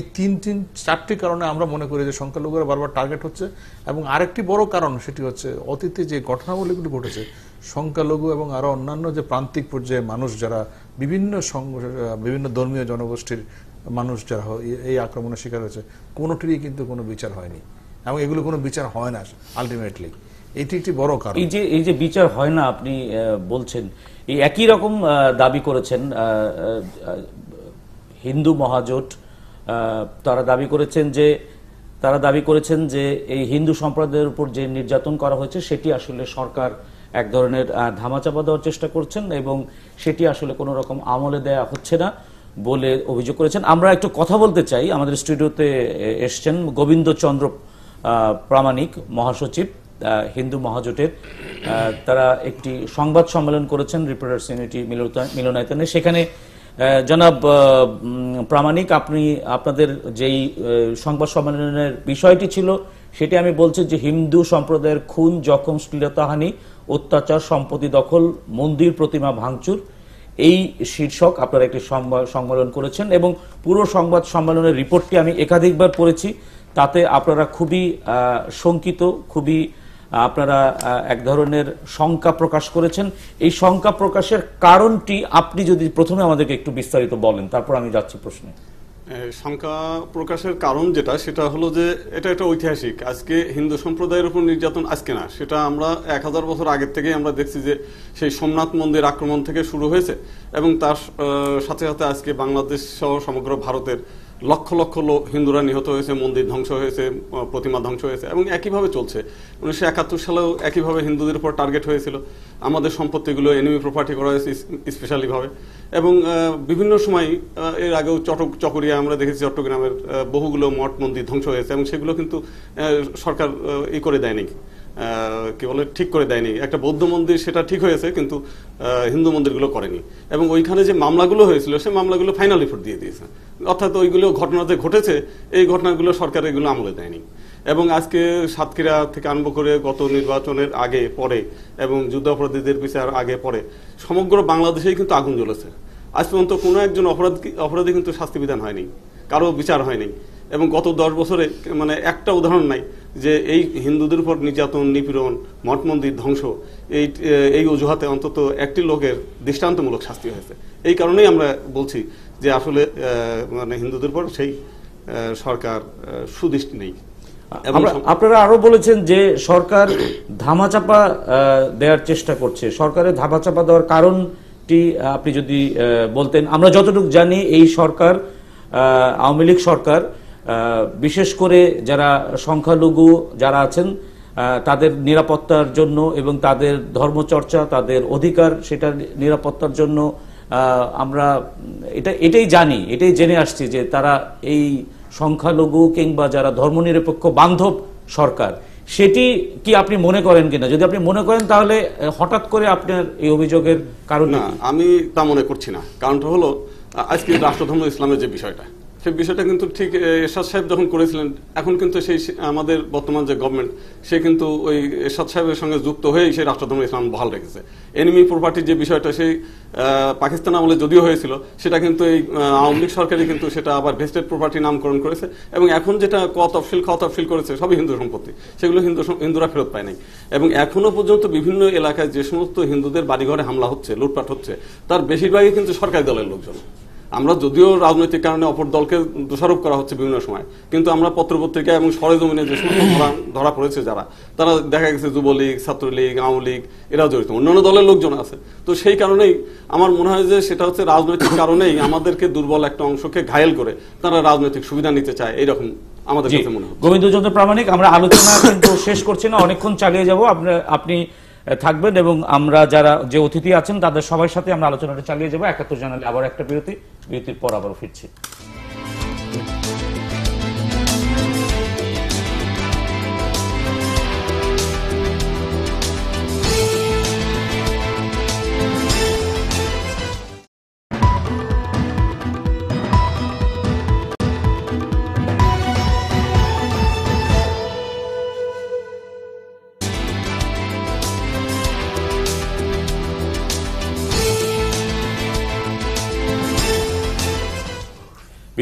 Speaker 3: চারটি কারণে আমরা মনে করি যে সংখ্যালঘুরা বারবার টার্গেট হচ্ছে। এবং আরেকটি বড় কারণ সেটি হচ্ছে অতীতে যে ঘটনাবলীগুলি ঘটেছে, সংখ্যালঘু এবং আরো অন্যান্য যে প্রান্তিক পর্যায়ে মানুষ যারা বিভিন্ন ধর্মীয় জনগোষ্ঠীর মানুষ যারা এই আক্রমণের শিকার হয়েছে, কোনোটিরই কিন্তু কোনো বিচার হয়নি এবং এগুলো কোনো বিচার হয় না আলটিমেটলি। এটি একটি বড় কারণ।
Speaker 2: এই যে বিচার হয় না আপনি বলছেন, এই একই রকম দাবি করেছেন হিন্দু মহাজোট। তারা দাবি করেছেন যে এই হিন্দু সম্প্রদায়ের উপর যে নির্যাতন করা হয়েছে সেটি আসলে সরকার এক ধরনের ধামাচাপা দেওয়ার চেষ্টা করছেন এবং সেটি আসলে কোনো রকম আমলে দেয়া হচ্ছে না বলে অভিযোগ করেছেন। আমরা একটু কথা বলতে চাই, আমাদের স্টুডিওতে এসছেন গোবিন্দ চন্দ্র প্রামাণিক, মহাসচিব হিন্দু মহাজোটের। তারা একটি সংবাদ সম্মেলন করেছেন রিপোর্টার্স ইউনিটি মিলনায়তনে। সেখানে জনাব প্রামাণিক, আপনাদের যেই সংবাদ সম্মেলনের বিষয়টি ছিল সেটি আমি বলছি যে হিন্দু সম্প্রদায়ের খুন, জখম, শ্লীলতাহানি, অত্যাচার, সম্পত্তি দখল, মন্দির প্রতিমা ভাঙচুর, এই শীর্ষক আপনারা একটি সম্মেলন করেছেন এবং পুরো সংবাদ সম্মেলনের রিপোর্টটি আমি একাধিকবার পড়েছি। তাতে আপনারা খুবই শঙ্কিত, খুবই আপনারা এক ধরনের শঙ্কা প্রকাশ করেছেন। এই শঙ্কা প্রকাশের কারণটি আপনি যদি প্রথমে আমাদেরকে একটু বিস্তারিত বলেন, তারপর আমি যাচ্ছি প্রশ্নে।
Speaker 5: শঙ্কা প্রকাশের কারণ সেটা হলো যে এটা একটা ঐতিহাসিক। আজকে হিন্দু সম্প্রদায়ের উপর নির্যাতন আজকে না, সেটা আমরা 1000 বছর আগের থেকেই আমরা দেখছি যে সেই সোমনাথ মন্দির আক্রমণ থেকে শুরু হয়েছে এবং তার সাথে সাথে আজকে বাংলাদেশ সহ সমগ্র ভারতের লক্ষ লক্ষ লোক হিন্দুরা নিহত হয়েছে, মন্দির ধ্বংস হয়েছে, প্রতিমা ধ্বংস হয়েছে এবং একইভাবে চলছে। 1971 সালেও একইভাবে হিন্দুদের উপর টার্গেট হয়েছিল, আমাদের সম্পত্তিগুলো এনিমি প্রপার্টি করা হয়েছে স্পেশালিভাবে। এবং বিভিন্ন সময় এর আগেও চকরিয়া আমরা দেখেছি, চট্টগ্রামের বহুগুলো মঠ মন্দির ধ্বংস হয়েছে এবং সেগুলো কিন্তু সরকার করে দেয়নি, কি বলে ঠিক করে দেয়নি। একটা বৌদ্ধ মন্দির সেটা ঠিক হয়েছে কিন্তু হিন্দু মন্দিরগুলো করেনি এবং ওইখানে যে মামলাগুলো হয়েছিল সেই মামলাগুলো ফাইনাল রিপোর্ট দিয়ে দিয়েছে, অর্থাৎ ওইগুলো ঘটনা যে ঘটেছে এই ঘটনাগুলো সরকার এগুলো আমলে দেয়নি। এবং আজকে সাতক্ষীরা থেকে আরম্ভ করে গত নির্বাচনের আগে পরে এবং যুদ্ধাপরাধীদের বিচার আগে পরে সমগ্র বাংলাদেশেই কিন্তু আগুন জ্বলেছে। আজ পর্যন্ত কোনো একজন অপরাধী কিন্তু শাস্তিবিধান হয়নি, কারো বিচার হয়নি। এবং গত 10 বছরে মানে একটা উদাহরণ নাই যে এই হিন্দুদের উপর নির্যাতন, নিপীড়ন, মঠ মন্দির ধ্বংস এই অজুহাতে অন্তত একটি লোকের দৃষ্টান্তমূলক শাস্তি হয়েছে। এই কারণেই আমরা বলছি যে আসলে মানে হিন্দুদের উপর সেই সরকার সুদৃষ্টি নেই।
Speaker 2: আপনারা আরো বলেছেন যে সরকার ধামাচাপা দেওয়ার চেষ্টা করছে। সরকারের ধামাচাপা দেওয়ার কারণটি আপনি যদি বলতেন। আমরা যতটুকু জানি এই সরকার, আওয়ামী লীগ সরকার, বিশেষ করে যারা সংখ্যালঘু যারা আছেন তাদের নিরাপত্তার জন্য এবং তাদের ধর্মচর্চা, তাদের অধিকার, সেটা নিরাপত্তার জন্য আমরা এটাই জানি, এটাই জেনে আসছি যে তারা এই সংখ্যালঘু কিংবা যারা ধর্মনিরপেক্ষ বান্ধব সরকার, সেটি কি আপনি মনে করেন কিনা? যদি আপনি মনে করেন তাহলে হঠাৎ করে আপনার এই অভিযোগের কারণ?
Speaker 5: না, আমি তা মনে করছি না। কারণটা হলো আজকে রাষ্ট্রধর্ম ইসলামের যে বিষয়টা, সেই বিষয়টা কিন্তু ঠিক এরশাদ সাহেব যখন করেছিলেন, এখন কিন্তু সেই আমাদের বর্তমান যে গভর্নমেন্ট সে কিন্তু ওই এরশাদ সাহেবের সঙ্গে যুক্ত হয়েই সেই রাষ্ট্রধর্ম ইসলাম বহাল রেখেছে। এনিমি প্রপার্টির যে বিষয়টা সেই পাকিস্তান আমলে যদিও হয়েছিল, সেটা কিন্তু এই আওয়ামী লীগ সরকারই কিন্তু সেটা আবার ভেস্টেড প্রপার্টি নামকরণ করেছে এবং এখন যেটা ক তফসিল করেছে সবই হিন্দু সম্পত্তি, সেগুলো হিন্দুরা ফেরত পায় নাই। এবং এখনো পর্যন্ত বিভিন্ন এলাকায় যে সমস্ত হিন্দুদের বাড়িঘরে হামলা হচ্ছে, লুটপাট হচ্ছে, তার বেশিরভাগই কিন্তু সরকারি দলের লোকজন। আমরা যদিও রাজনৈতিক কারণে অপর দলকে দোষারোপ করা হচ্ছে বিভিন্ন সময়, কিন্তু আমরা পত্রপত্রিকা এবং সরেজমিনে যে সমস্ত ধরা পড়েছে যারা, তারা দেখা গেছে যুবলীগ, ছাত্রলীগ, আওয়ামী লীগ এরাও জড়িত, অন্যান্য দলের লোকজন আছে। তো সেই কারণেই আমার মনে হয় যে সেটা হচ্ছে রাজনৈতিক কারণেই আমাদেরকে দুর্বল একটা অংশকে ঘায়েল করে তারা রাজনৈতিক সুবিধা নিতে চায়, এইরকম আমাদের কাছে মনে হয়।
Speaker 2: গোবিন্দ চন্দ্র প্রামাণিক, আমরা আলোচনা কিন্তু শেষ করছি না, অনেকক্ষণ চালিয়ে যাব। আপনি থাকবেন এবং আমরা যারা যে অতিথি আছেন তাদের সবার সাথে আমরা আলোচনাটা চালিয়ে যাবো। 71 জানালে আবার একটা বিরতির পর আবারও ফিরছি।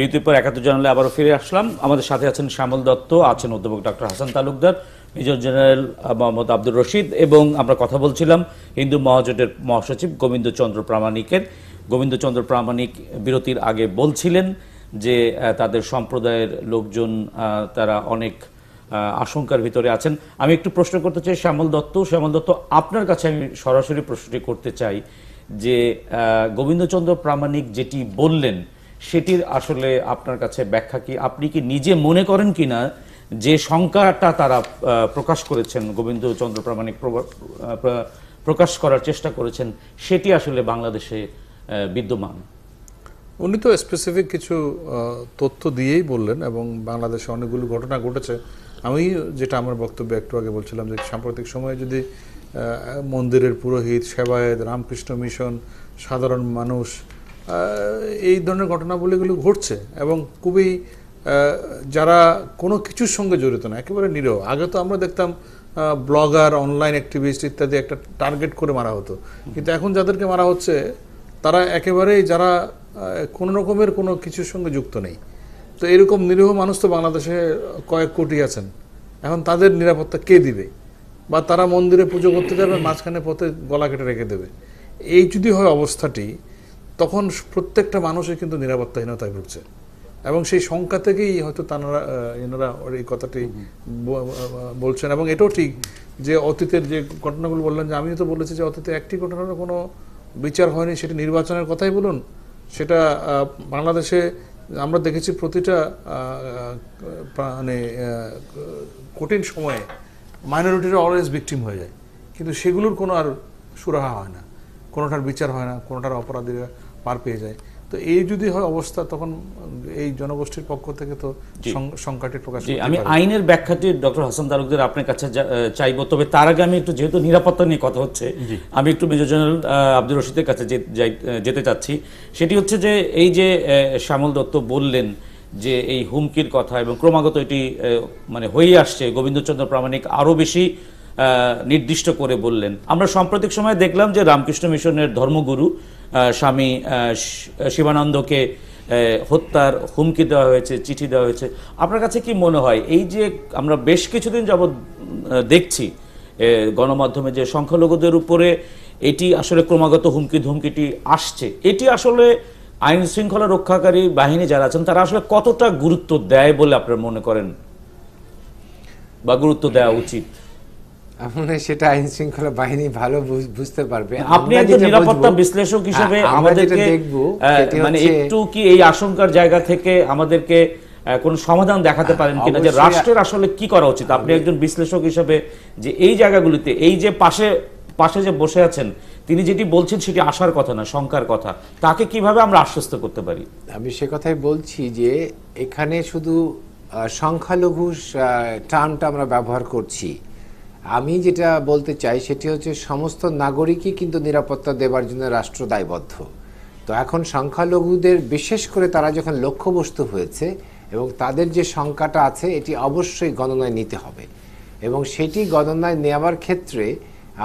Speaker 2: বিরতির পর ৭১ জানালে আবারও ফিরে আসলাম। আমাদের সাথে আছেন শ্যামল দত্ত, আছেন অধ্যাপক doctor Hasan Talukdar, major general Mohammad Abdur Rashid, এবং আমরা কথা বলছিলাম হিন্দু মহাজোটের মহাসচিব গোবিন্দচন্দ্র প্রামাণিকের। গোবিন্দচন্দ্র প্রামাণিক বিরতির আগে বলছিলেন যে তাদের সম্প্রদায়ের লোকজন তারা অনেক আশঙ্কার ভিতরে আছেন। আমি একটু প্রশ্ন করতে চাই শ্যামল দত্ত, আপনার কাছে আমি সরাসরি প্রশ্নটি করতে চাই যে গোবিন্দচন্দ্র প্রামাণিক যেটি বললেন সেটির আসলে আপনার কাছে ব্যাখ্যা কি? আপনি কি নিজে মনে করেন কিনা যে শঙ্কাটা তারা প্রকাশ করেছেন, গোবিন্দচন্দ্র প্রামাণিক প্রকাশ করার চেষ্টা করেছেন, সেটি আসলে বাংলাদেশে বিদ্যমান?
Speaker 3: উনি তো স্পেসিফিক কিছু তথ্য দিয়েই বললেন, এবং বাংলাদেশে অনেকগুলো ঘটনা ঘটেছে। আমি যেটা আমার বক্তব্যে একটু আগে বলছিলাম যে সাম্প্রতিক সময়ে যদি মন্দিরের পুরোহিত, সেবায়েত, রামকৃষ্ণ মিশন, সাধারণ মানুষ, এই ধরনের ঘটনাবলীগুলো ঘটছে, এবং খুবই যারা কোনো কিছুর সঙ্গে জড়িত না, একেবারে নিরীহ। আগে তো আমরা দেখতাম ব্লগার, অনলাইন অ্যাক্টিভিস্ট ইত্যাদি একটা টার্গেট করে মারা হতো, কিন্তু এখন যাদেরকে মারা হচ্ছে তারা একেবারেই যারা কোনো রকমের কোনো কিছুর সঙ্গে যুক্ত নেই। তো এরকম নিরীহ মানুষ তো বাংলাদেশে কয়েক কোটি আছেন। এখন তাদের নিরাপত্তা কে দিবে? বা তারা মন্দিরে পুজো করতে যাবে, মাঝখানে পথে গলা কেটে রেখে দেবে। এই যদি হয় অবস্থাটি, তখন প্রত্যেকটা মানুষই কিন্তু নিরাপত্তাহীনতায় ভুগছে, এবং সেই সংখ্যা থেকেই হয়তো এনারা এই কথাটি বলছেন। এবং এটাও ঠিক যে অতীতের যে ঘটনাগুলো বললেন, যে আমিও তো বলেছি যে অতীতে একটি ঘটনার কোনো বিচার হয়নি, সেটা নির্বাচনের কথাই বলুন, সেটা বাংলাদেশে আমরা দেখেছি প্রতিটা মানে কঠিন সময়ে মাইনরিটিরা অলওয়েজ ভিকটিম হয়ে যায়, কিন্তু সেগুলোর কোনো আর সুরাহা হয় না, কোনোটার বিচার হয় না, কোনোটার অপরাধীরা পার পেয়ে যায়। তো এই যদি হয় অবস্থা, তখন এই জনগোষ্ঠীর পক্ষ থেকে তো সংখ্যাটি প্রকাশ।
Speaker 2: আমি আইনের ব্যাখ্যাটি ডক্টর হাসান তালুকদার আপনার কাছে চাইবো, তবে তার আগে আমি একটু, যেহেতু নিরাপত্তা নিয়ে কথা হচ্ছে, আমি একটু মেজর জেনারেল আব্দুর রশিদের কাছে যেতে চাচ্ছি। সেটি হচ্ছে যে এই যে শ্যামল দত্ত বললেন যে এই হুমকির কথা, এবং ক্রমাগত এটি মানে হয়ে আসছে, গোবিন্দচন্দ্র প্রামাণিক আরো বেশি নির্দিষ্ট করে বললেন। আমরা সাম্প্রতিক সময়ে দেখলাম যে রামকৃষ্ণ মিশনের ধর্মগুরু স্বামী শিবানন্দকে হত্যার হুমকি দেওয়া হয়েছে, চিঠি দেওয়া হয়েছে। আপনার কাছে কি মনে হয়, এই যে আমরা বেশ কিছুদিন যাবৎ দেখছি গণমাধ্যমে যে সংখ্যালঘুদের উপরে এটি আসলে ক্রমাগত হুমকিটি আসছে, এটি আসলে আইন শৃঙ্খলা রক্ষাকারী বাহিনী যারা আছেন তারা আসলে কতটা গুরুত্ব দেয় বলে আপনারা মনে করেন, বা গুরুত্ব দেওয়া উচিত?
Speaker 1: সেটা আইন শৃঙ্খলা বাহিনী ভালো বুঝতে পারবে।
Speaker 2: আপনি একজন নিরাপত্তা বিশ্লেষক হিসেবে আমাদেরকে মানে একটু কি এই আশঙ্কার জায়গা থেকে আমাদেরকে কোন সমাধান দেখাতে পারেন কিনা, যে রাষ্ট্রের আসলে কি করা উচিত? আপনি একজন বিশ্লেষক হিসেবে যে এই জায়গাগুলিতে, এই যে পাশে যে বসে আছেন তিনি যেটি বলছেন সেটি আশার কথা না, শঙ্কার কথা, তাকে কিভাবে আমরা আশ্বস্ত করতে পারি?
Speaker 1: আমি সে কথাই বলছি যে এখানে শুধু সংখ্যালঘু টার্মটা আমরা ব্যবহার করছি। আমি যেটা বলতে চাই সেটি হচ্ছে সমস্ত নাগরিকই কিন্তু নিরাপত্তা দেওয়ার জন্য রাষ্ট্র দায়বদ্ধ। তো এখন সংখ্যালঘুদের বিশেষ করে তারা যখন লক্ষ্যবস্তু হয়েছে এবং তাদের যে সংখ্যাটা আছে এটি অবশ্যই গণনায় নিতে হবে, এবং সেটি গণনায় নেওয়ার ক্ষেত্রে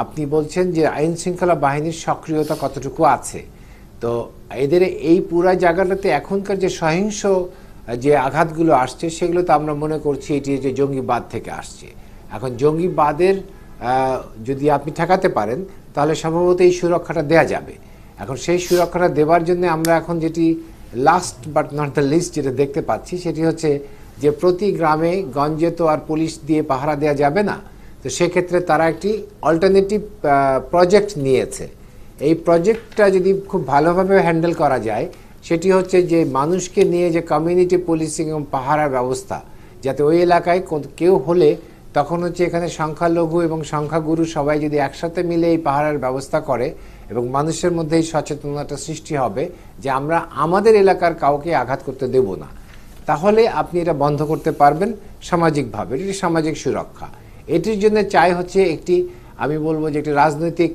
Speaker 1: আপনি বলছেন যে আইন শৃঙ্খলা বাহিনীর সক্রিয়তা কতটুকু আছে। তো এদের এই পুরা জায়গাটাতে এখনকার যে সহিংস যে আঘাতগুলো আসছে সেগুলো তো আমরা মনে করছি এটি যে জঙ্গিবাদ থেকে আসছে। এখন জঙ্গিবাদের যদি আপনি ঠেকাতে পারেন তাহলে সম্ভবত এই সুরক্ষাটা দেয়া যাবে। এখন সেই সুরক্ষাটা দেওয়ার জন্য আমরা এখন যেটি last but not the least যেটা দেখতে পাচ্ছি সেটি হচ্ছে যে প্রতি গ্রামে গঞ্জে তো আর পুলিশ দিয়ে পাহারা দেওয়া যাবে না। তো সেক্ষেত্রে তারা একটি অল্টারনেটিভ প্রজেক্ট নিয়েছে। এই প্রজেক্টটা যদি খুব ভালোভাবে হ্যান্ডেল করা যায় সেটি হচ্ছে যে মানুষকে নিয়ে যে কমিউনিটি পুলিশিং এবং পাহারার ব্যবস্থা, যাতে ওই এলাকায় কেউ হলে তখন হচ্ছে এখানে সংখ্যালঘু এবং সংখ্যাগুরু সবাই যদি একসাথে মিলে এই পাহারার ব্যবস্থা করে এবং মানুষের মধ্যে এই সচেতনতা সৃষ্টি হবে যে আমরা আমাদের এলাকার কাউকে আঘাত করতে দেব না, তাহলে আপনি এটা বন্ধ করতে পারবেন সামাজিকভাবে। এটি সামাজিক সুরক্ষা। এটির জন্য চাই হচ্ছে একটি, আমি বলবো যে একটি রাজনৈতিক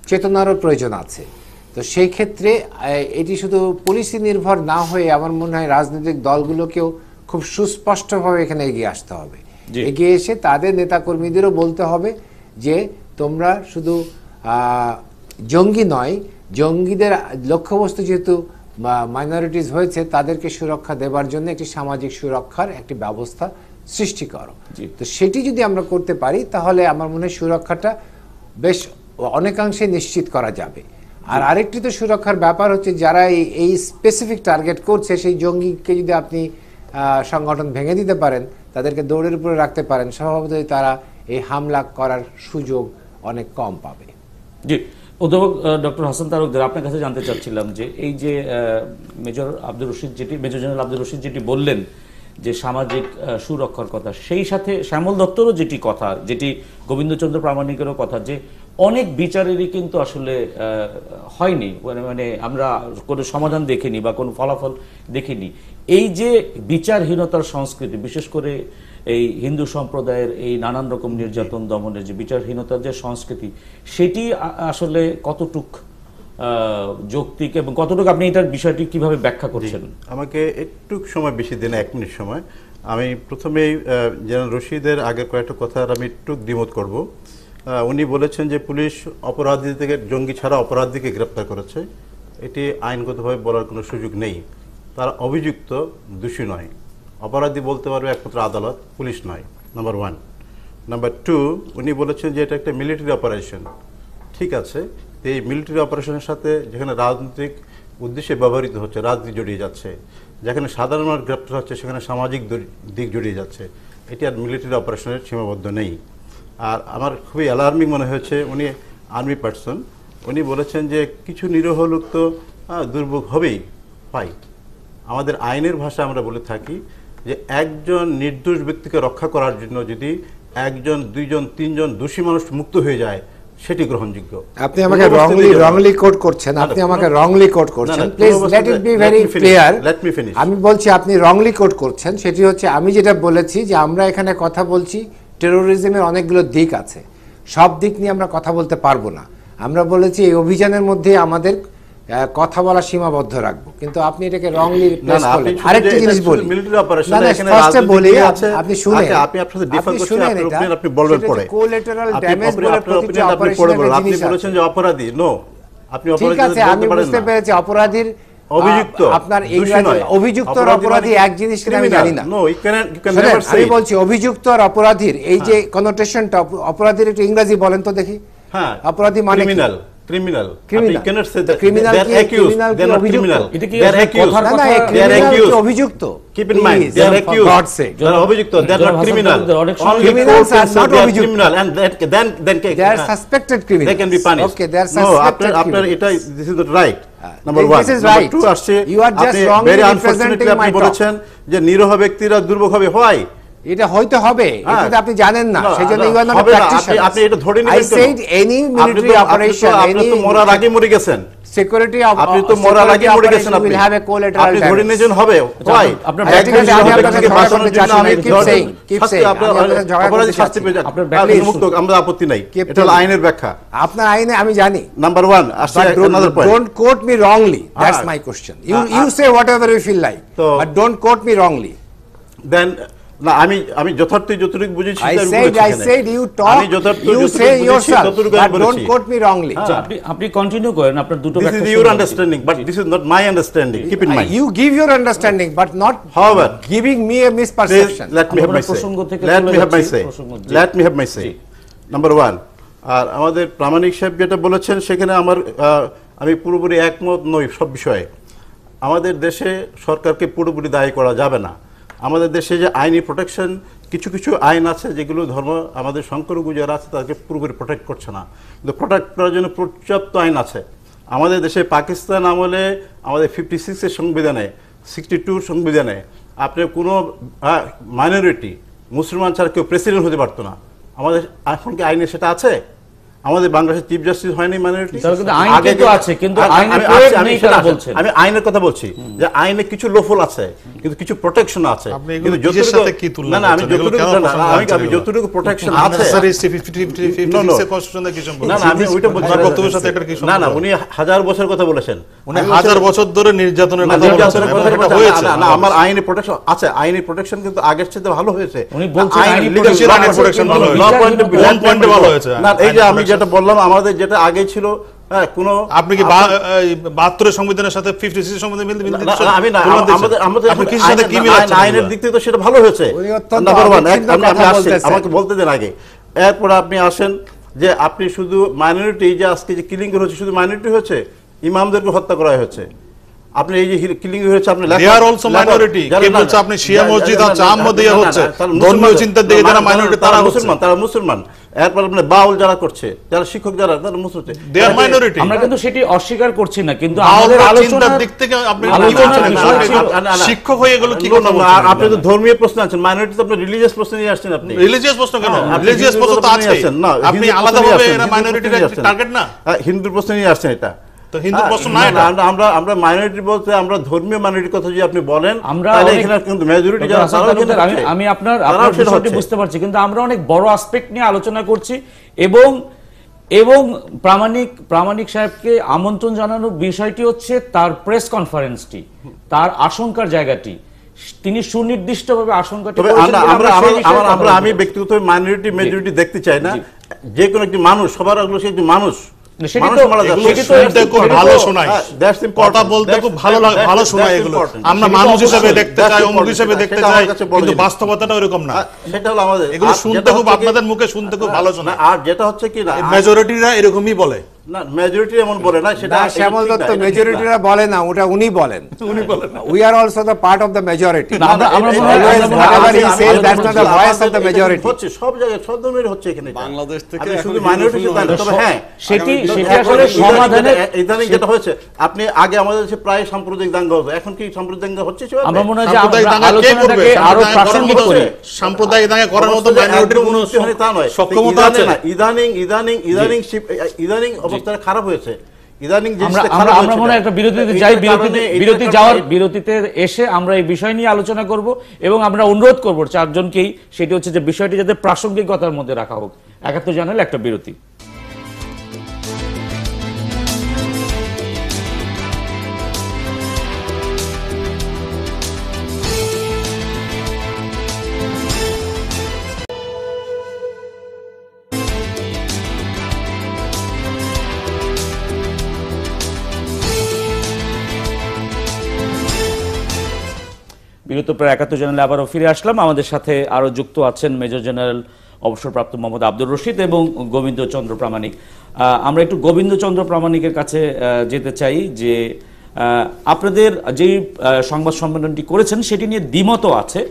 Speaker 1: চেতনারও প্রয়োজন আছে। তো সেই ক্ষেত্রে এটি শুধু পুলিশি নির্ভর না হয়ে আমার মনে হয় রাজনৈতিক দলগুলোকেও খুব সুস্পষ্টভাবে এখানে এগিয়ে আসতে হবে। এগিয়ে এসে তাদের নেতাকর্মীদেরও বলতে হবে যে তোমরা শুধু জঙ্গি নয়, জঙ্গিদের লক্ষ্যবস্তু যেহেতু বা মাইনরিটিস হয়েছে তাদেরকে সুরক্ষা দেবার জন্য একটি সামাজিক সুরক্ষার একটি ব্যবস্থা সৃষ্টি করো। তো সেটি যদি আমরা করতে পারি তাহলে আমার মনে হয় সুরক্ষাটা বেশ অনেকাংশে নিশ্চিত করা যাবে। আর আরেকটি তো সুরক্ষার ব্যাপার হচ্ছে যারা এই স্পেসিফিক টার্গেট করছে সেই জঙ্গিকে যদি আপনি সংগঠন ভেঙে দিতে পারেন, তাদেরকে দৌড়ের উপরে রাখতে পারেন, স্বভাবতই তারা এই হামলা করার সুযোগ অনেক কম পাবে।
Speaker 2: জি, অধ্যাপক ডক্টর হাসান তালুকদার, আপনার কাছে জানতে চাচ্ছিলাম যে এই যে মেজর জেনারেল আব্দুর রশিদ যেটি বললেন যে সামাজিক সুরক্ষার কথা, সেই সাথে শ্যামল দত্তরও যেটি কথা, যেটি গোবিন্দচন্দ্র প্রামাণিকেরও কথা, যে অনেক বিচারেরই কিন্তু আসলে হয়নি, মানে আমরা কোনো সমাধান দেখিনি বা কোনো ফলাফল দেখিনি। এই যে বিচারহীনতার সংস্কৃতি, বিশেষ করে এই হিন্দু সম্প্রদায়ের এই নানান রকম নির্যাতন দমনের যে বিচারহীনতার যে সংস্কৃতি, সেটি আসলে কতটুক যৌক্তিক এবং কতটুকু আপনি এটার বিষয়টি কিভাবে ব্যাখ্যা করছেন?
Speaker 4: আমাকে একটু সময় বেশি দিন, 1 মিনিট সময়। আমি প্রথমেই জেনারেল রশিদের আগের কয়েকটা কথা আমি একটু দ্বিমত করব। উনি বলেছেন যে পুলিশ অপরাধী থেকে, জঙ্গি ছাড়া অপরাধীকে গ্রেপ্তার করেছে, এটি আইনগতভাবে বলার কোনো সুযোগ নেই। তারা অভিযুক্ত, দোষী নয়। অপরাধী বলতে পারবে একমাত্র আদালত, পুলিশ নয়, নাম্বার 1। নাম্বার 2, উনি বলেছেন যে এটা একটা মিলিটারি অপারেশন। ঠিক আছে, এই মিলিটারি অপারেশনের সাথে যেখানে রাজনৈতিক উদ্দেশ্যে ব্যবহৃত হচ্ছে, রাজনীতি জড়িয়ে যাচ্ছে, যেখানে সাধারণ মানুষ গ্রেপ্তার হচ্ছে সেখানে সামাজিক দিক জড়িয়ে যাচ্ছে, এটি আর মিলিটারি অপারেশনের সীমাবদ্ধ নেই। আর আমার খুবই অ্যালার্মিং মনে হয়েছে, উনি আর্মি পার্সন, উনি বলেছেন যে কিছু নিরীহ লোক তো দুর্ভোগ হবেই, পাই। আমাদের আইনের ভাষা আমরা বলে থাকি যে একজন নির্দোষ ব্যক্তিকে রক্ষা করার জন্য যদি 1, 2, 3 দোষী মানুষ মুক্ত হয়ে যায়, সেটি গ্রহণযোগ্য।
Speaker 1: আপনি আমাকে রংলি কোট করছেন, আপনি আমাকে রংলি কোট করছেন। Please let it be very clear. আমি বলছি আপনি রংলি কোট করছেন। সেটি হচ্ছে আমি যেটা বলেছি যে আমরা এখানে কথা বলছি, টেরোরিজমের অনেকগুলো দিক আছে, সব দিক নিয়ে আমরা কথা বলতে পারবো না। আমরা বলেছি এই অভিযানের মধ্যে আমাদের কথা বলা সীমাবদ্ধ রাখবো, কিন্তু আপনি এটাকে রংলি প্লেস করলেন। আরেকটা জিনিস বলি, ফার্স্টে বলি, আপনি শুনেন,
Speaker 4: আপনি বলবেন পরে
Speaker 1: কোল্যাটারাল ড্যামেজ বলে প্রতিটি অপারেশনের
Speaker 4: আপনি বলেছেন যে অপরাধী, নো, আপনি
Speaker 1: ঠিক আছে, আমি বুঝতে পেরেছি অপরাধীর
Speaker 4: অভিযুক্ত,
Speaker 1: আপনার ইংরেজি অভিযুক্ত আর অপরাধী এক জিনিস কিনা আমি জানি না। আমি বলছি অভিযুক্ত আর অপরাধীর এই যে কনোটেশনটা, অপরাধীর একটু ইংরেজি বলেন তো দেখি।
Speaker 4: হ্যাঁ,
Speaker 1: অপরাধী মানে
Speaker 4: criminal.
Speaker 1: Criminal.
Speaker 4: You cannot say that.
Speaker 1: Criminal
Speaker 4: They are accused. They are not criminal. They are accused.
Speaker 1: They are accused. অভিযুক্ত।
Speaker 4: Keep in mind, they are accused. They are অভিযুক্ত. They are not criminal.
Speaker 1: Criminals are not অভিযুক্ত.
Speaker 4: Criminal, and then
Speaker 1: they are suspected criminals.
Speaker 4: They can be punished.
Speaker 1: Okay, they are suspected criminals.
Speaker 4: After এটা, this is not right. Number 1.
Speaker 1: This is
Speaker 4: Number
Speaker 1: right.
Speaker 4: 2 আসছে,
Speaker 1: You are just wrongly representing my talk.
Speaker 4: বলেছেন যে নিরীহ ব্যক্তিরা দুর্ভোগ হবে, হয়
Speaker 1: এটা হয়তো হবে, এটা আপনি জানেন না, সেজন্য ইউ আর নট প্র্যাকটিশনার।
Speaker 4: আপনি এটা ধরে নিলেন।
Speaker 1: I said any military operation,
Speaker 4: আপনি তো মরার আগে মরে গেছেন,
Speaker 1: সিকিউরিটি
Speaker 4: আপনি তো মরার আগে মরে গেছেন, আপনি
Speaker 1: will have a collateral damage.
Speaker 4: আপনি ধরে নিয়েছেন হবে, হয়
Speaker 2: আপনার
Speaker 4: আমরা আপত্তি নাই, এটা হলো আইনের ব্যাখ্যা,
Speaker 1: আপনার আইনে আমি জানি।
Speaker 4: নাম্বার 1 আসছে another point.
Speaker 1: Don't quote me wrongly, that's my question. You say whatever you feel like, but don't quote me wrongly.
Speaker 4: Then না, আমি যতটুকু বুঝেছি
Speaker 1: I said you talk, you say yourself, but don't quote me wrongly.
Speaker 2: আপনি continue করেন, আপনার দুটো ব্যাখ্যা।
Speaker 4: This is your understanding, but this is not my understanding. Keep in mind.
Speaker 1: You give your understanding, but not
Speaker 4: however
Speaker 1: giving me a misperception.
Speaker 4: Let me have my say. Number 1, আর আমাদের প্রামাণিক সাহেব যেটা বলেছেন সেখানে আমি পুরোপুরি একমত নই সব বিষয়ে। আমাদের দেশে সরকারকে পুরোপুরি দায়ী করা যাবে না। আমাদের দেশে যে আইনি প্রোটেকশন, কিছু আইন আছে যেগুলো আমাদের সংখ্যালঘু যারা আছে তাদেরকে পুরোপুরি প্রোটেক্ট করছে না, কিন্তু প্রোটেক্ট করার জন্য পর্যাপ্ত আইন আছে। আমাদের দেশে পাকিস্তান আমলে আমাদের 56-এর সংবিধানে, 62-র সংবিধানে আপনি কোনো মাইনরিটি মুসলমান ছাড়া কেউ প্রেসিডেন্ট হতে পারতো না। আমাদের এখন কি আইনে সেটা আছে? আমাদের বাংলাদেশের চিফ জাস্টিস হয়নি মাইনরিটি, আমি আইনের কথা বলছি যে আইনে কিছু লোফল আছে, কিন্তু কিছু প্রোটেকশন আছে। কিন্তু আমি যতটুকু প্রোটেকশন আছে, না না, উনি 1000 বছর কথা বলেছেন,
Speaker 3: 1000 বছর ধরে নির্যাতনের কথা
Speaker 4: বলেছেন। না, আমার আইনি প্রোটেকশন আছে, আইনি প্রোটেকশন কিন্তু আগের চেয়ে ভালো হয়েছে। না, এই যে আমি যেটা বললাম, আমাদের যেটা আগে ছিল হ্যাঁ কোনো
Speaker 3: আপনি কি 72 সংবিধানের সাথে 56 সংবিধানের মিল
Speaker 4: আমি না আমাদের আইনের দিক থেকে তো সেটা ভালো হয়েছে। আমাকে বলতে দেন আগে। এরপর আপনি আসেন যে আপনি শুধু মাইনরিটি, যে আজকে যে কিলিং হচ্ছে শুধু মাইনরিটি হচ্ছে, ইমামদেরকে হত্যা করা হয়েছে। আপনি এই যে কিলিং হয়েছে আপনি
Speaker 3: দে আর অলসো মাইনরিটি, কে বলছে আপনি শিয়া মসজিদ আর আহমদিয়া হচ্ছে ধর্মীয় চিন্তার দিকে যারা মাইনরিটি তারা মুসলমান।
Speaker 4: এরপর আপনি বাউল যারা করছে, যারা শিক্ষক যারা, তারা মুসলিম,
Speaker 3: দে আর মাইনরিটি।
Speaker 2: আমরা কিন্তু সেটি অস্বীকার করছি না, কিন্তু
Speaker 3: আমাদের আলোচনার দিক থেকে আপনি শিক্ষক হয়ে এগুলো কি কথা বলছেন?
Speaker 4: আপনি তো ধর্মীয় প্রশ্ন আছেন, মাইনরিটি তো আপনি রিলিজিয়াস প্রশ্ন নিয়ে আসছেন। আপনি
Speaker 3: রিলিজিয়াস প্রশ্ন কেন? রিলিজিয়াস প্রশ্ন তো আছে না, আপনি আলাদাভাবে এরা মাইনরিটির টার্গেট না,
Speaker 4: হিন্দু প্রশ্ন নিয়ে আসছেন। এটা
Speaker 3: তো হিন্দু প্রশ্ন না,
Speaker 4: আমরা মাইনরিটি বলতে আমরা ধর্মীয় মাইনরিটির কথা যদি আপনি বলেন তাহলে এখানে কিন্তু মেজরিটি যারা
Speaker 2: আমি আপনার বিষয়টি বুঝতে পারছি, কিন্তু আমরা অনেক বড় অ্যাসপেক্ট নিয়ে আলোচনা করছি এবং প্রামাণিক সাহেবকে আমন্ত্রণ জানানোর বিষয়টি হচ্ছে তার প্রেস কনফারেন্সটি, তার আশঙ্কার জায়গাটি তিনি সুনির্দিষ্টভাবে আশঙ্কাটি
Speaker 4: আমরা আমি ব্যক্তিগতভাবে মাইনরিটি মেজরিটি দেখতে চাই না। যে কোনো একটি মানুষ, সবার আগ্রহ সে একটি মানুষ,
Speaker 3: ভালো শোনায়, কথা বলতে খুব ভালো শোনায়, এগুলো আমরা মানুষ হিসেবে দেখতে চাই, অঙ্গ হিসেবে দেখতে চাই, কিন্তু বাস্তবতাটা ওরকম না।
Speaker 4: সেটা হলো আমাদের,
Speaker 3: এগুলো শুনতে খুব আপনাদের মুখে শুনতে খুব ভালো শোনায়।
Speaker 4: আর যেটা হচ্ছে কি না,
Speaker 3: মেজরিটিরা এরকমই বলে
Speaker 4: না, মেজরিটি এমন বলে না, সেটা
Speaker 1: শ্যামল দত্ত মেজরিটিরা বলে না, ওটা উনি বলেন। We are also the part of the majority.
Speaker 4: হচ্ছে সব জায়গায়, সব ধর্মের হচ্ছে এখানে,
Speaker 5: বাংলাদেশ থেকে
Speaker 4: শুধু মাইনরিটি। তবে হ্যাঁ,
Speaker 2: সেটি আসলে সমাধানের
Speaker 4: ইদানিং যেটা হয়েছে, আপনি আগে আমাদের দেশে প্রায় সাম্প্রদায়িক দাঙ্গা হতো, এখন কি সাম্প্রদায়িক দাঙ্গা হচ্ছে?
Speaker 2: আমরা মনে হয় যে আলোচনাটাকে আরো প্রাসঙ্গিক করে
Speaker 3: সাম্প্রদায়িক দাঙ্গা করার মতো মাইনরিটির কোনো সক্ষমতা আছে না।
Speaker 4: ইদানিং অবস্থাটা খারাপ হয়েছে। ইদানিং
Speaker 2: আমরা মনে হয় একটা বিরতিতে যাই, বিরতিতে এসে আমরা এই বিষয় নিয়ে আলোচনা করব এবং আমরা অনুরোধ করব চারজনকেই, সেটি হচ্ছে যে বিষয়টি যাতে প্রাসঙ্গিকতার মধ্যে রাখা হোক। ৭১ জানুয়ারি একটা বিরতি। বিরত প্রায় ৭১ জানুয়ারি আবারও ফিরে আসলাম। আমাদের সাথে আরো যুক্ত আছেন মেজর জেনারেল অবসরপ্রাপ্ত মোহাম্মদ আব্দুর রশিদ এবং গোবিন্দ চন্দ্র প্রামাণিক। আমরা একটু গোবিন্দ চন্দ্র প্রামাণিকের কাছে যেতে চাই যে আপনাদের যেই সংবাদ সম্মেলনটি করেছেন সেটি নিয়ে দ্বিমতও আছে।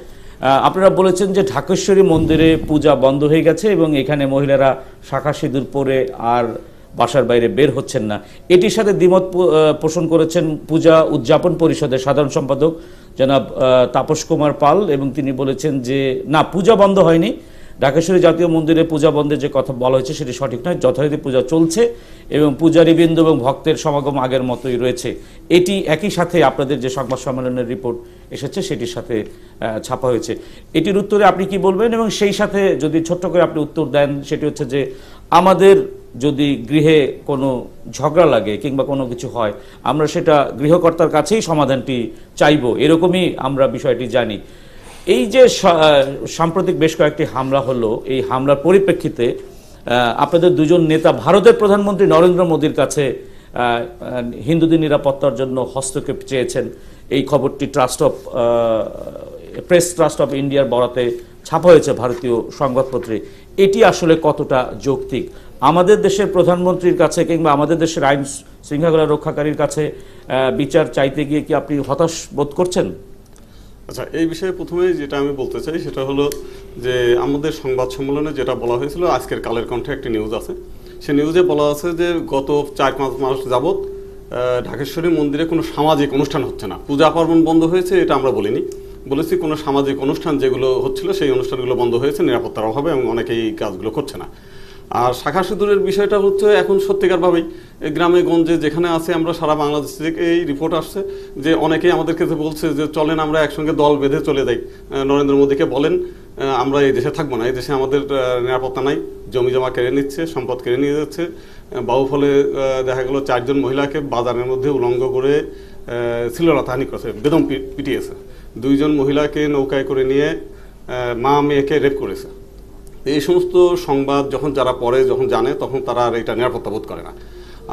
Speaker 2: আপনারা বলেছেন যে ঢাকেশ্বরী মন্দিরে পূজা বন্ধ হয়ে গেছে এবং এখানে মহিলারা শাঁখা সিঁদুর পরে আর বাসার বাইরে বের হচ্ছেন না। এটির সাথে দ্বিমত পোষণ করেছেন পূজা উদযাপন পরিষদের সাধারণ সম্পাদক জনাব তাপস কুমার পাল, এবং তিনি বলেছেন যে না, পূজা বন্ধ হয়নি, ঢাকেশ্বরী জাতীয় মন্দিরে পূজা বন্ধের যে কথা বলা হয়েছে সেটি সঠিক নয়, যথারীতি পূজা চলছে এবং পূজারীবৃন্দ এবং ভক্তের সমাগম আগের মতোই রয়েছে। এটি একই সাথে আপনাদের যে সংবাদ সম্মেলনের রিপোর্ট এসেছে সেটির সাথে ছাপা হয়েছে। এটির উত্তরে আপনি কি বলবেন? এবং সেই সাথে যদি ছোট্ট করে আপনি উত্তর দেন, সেটি হচ্ছে যে আমাদের যদি গৃহে কোনো ঝগড়া লাগে কিংবা কোনো কিছু হয়, আমরা সেটা গৃহকর্তার কাছেই সমাধানটি চাইব, এরকমই আমরা বিষয়টি জানি। এই যে সাম্প্রতিক বেশ কয়েকটি হামলা হলো, এই হামলার পরিপ্রেক্ষিতে আপনাদের দুজন নেতা ভারতের প্রধানমন্ত্রী নরেন্দ্র মোদীর কাছে হিন্দুদের নিরাপত্তার জন্য হস্তক্ষেপ চেয়েছেন। এই খবরটি প্রেস ট্রাস্ট অফ ইন্ডিয়ার বরাতে ছাপা হয়েছে ভারতীয় সংবাদপত্রে। এটি আসলে কতটা যৌক্তিক? আমাদের দেশের প্রধানমন্ত্রীর কাছে কিংবা আমাদের দেশের আইন শৃঙ্খলা রক্ষাকারীর কাছে বিচার চাইতে গিয়ে কি আপনি হতাশ বোধ করছেন?
Speaker 5: আচ্ছা, এই বিষয়ে প্রথমে যেটা আমি বলতে চাই সেটা হলো যে আমাদের সংবাদ সম্মেলনে যেটা বলা হয়েছিল, আজকের কালের কণ্ঠে একটি নিউজ আছে, সে নিউজে বলা আছে যে গত ৪-৫ মাস যাবৎ ঢাকেশ্বরী মন্দিরে কোনো সামাজিক অনুষ্ঠান হচ্ছে না, পূজা পার্বণ বন্ধ হয়েছে, এটা আমরা বলিনি। বলেছি কোনো সামাজিক অনুষ্ঠান যেগুলো হচ্ছিল সেই অনুষ্ঠানগুলো বন্ধ হয়েছে নিরাপত্তার অভাবে এবং অনেকেই এই কাজগুলো করছে না। আর শাঁখা সিঁদুরের বিষয়টা হচ্ছে এখন সত্যিকারভাবেই গ্রামে গঞ্জে যেখানে আছে, আমরা সারা বাংলাদেশ থেকে এই রিপোর্ট আসছে যে অনেকেই আমাদের কাছে বলছে যে চলেন আমরা একসঙ্গে দল বেঁধে চলে যাই, নরেন্দ্র মোদীকে বলেন আমরা এই দেশে থাকবো না, এই দেশে আমাদের নিরাপত্তা নাই, জমি জমা কেড়ে নিচ্ছে, সম্পদ কেড়ে নিয়ে যাচ্ছে। বাহুফলে দেখা গেল 4 জন মহিলাকে বাজারের মধ্যে উলঙ্গ করে শ্লীলতাহানি করেছে, বেদম পিটিয়েছে। 2 জন মহিলাকে নৌকায় করে নিয়ে মা মেয়েকে রেপ করেছে। এই সমস্ত সংবাদ যখন যারা পড়ে, যখন জানে, তখন তারা আর এটা নিরাপত্তা বোধ করে না।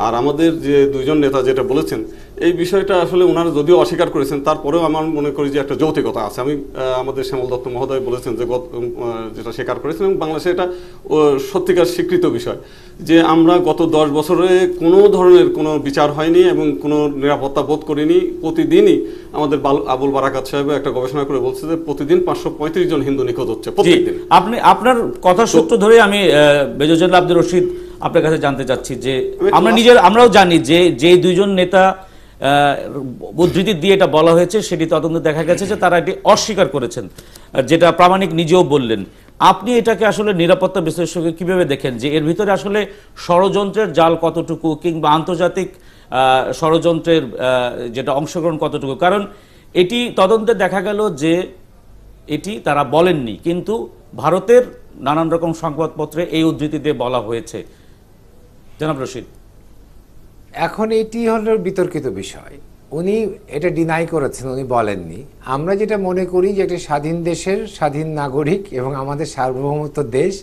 Speaker 5: আর আমাদের যে দুইজন নেতা যেটা বলেছেন এই বিষয়টা আসলে ওনারা যদিও অস্বীকার করেছেন, তারপরেও আমার মনে করি যে একটা যৌক্তিকতা আছে। আমি আমাদের শ্যামল দত্ত মহোদয় বলেছেন যে যেটা স্বীকার করেছেন, এবং বাংলাদেশে এটা সত্যিকার স্বীকৃত বিষয় যে আমরা গত 10 বছরে কোনো ধরনের কোনো বিচার হয়নি এবং কোনো নিরাপত্তা বোধ করিনি। প্রতিদিনই আমাদের আবুল বারাকাত সাহেব একটা গবেষণা করে বলছে যে প্রতিদিন 535 জন হিন্দু নিখোঁজ হচ্ছে প্রত্যেকদিন।
Speaker 2: আপনি আপনার কথা সূত্র ধরে আমি মেজর জেনারেল আব্দুর রশিদ আপনার কাছে জানতে চাচ্ছি যে আমরাও জানি যে দুইজন নেতা উদ্ধৃতি দিয়ে এটা বলা হয়েছে, সেটি তদন্তে দেখা গেছে যে তারা এটি অস্বীকার করেছেন, যেটা প্রামাণিক নিজেও বললেন। আপনি এটাকে আসলে নিরাপত্তা বিশ্লেষকে কিভাবে দেখেন, যে এর ভিতরে আসলে ষড়যন্ত্রের জাল কতটুকু, কিংবা আন্তর্জাতিক ষড়যন্ত্রের যেটা অংশগ্রহণ কতটুকু? কারণ এটি তদন্তে দেখা গেল যে এটি তারা বলেননি, কিন্তু ভারতের নানান রকম সংবাদপত্রে এই উদ্ধৃতি দিয়ে বলা হয়েছে। জনাব রশিদ,
Speaker 1: এখন এটি হলো বিতর্কিত বিষয়। উনি এটা ডিনাই করেছেন, উনি বলেননি। আমরা যেটা মনে করি যে একটি স্বাধীন দেশের স্বাধীন নাগরিক এবং আমাদের সার্বভৌমত্ব দেশ,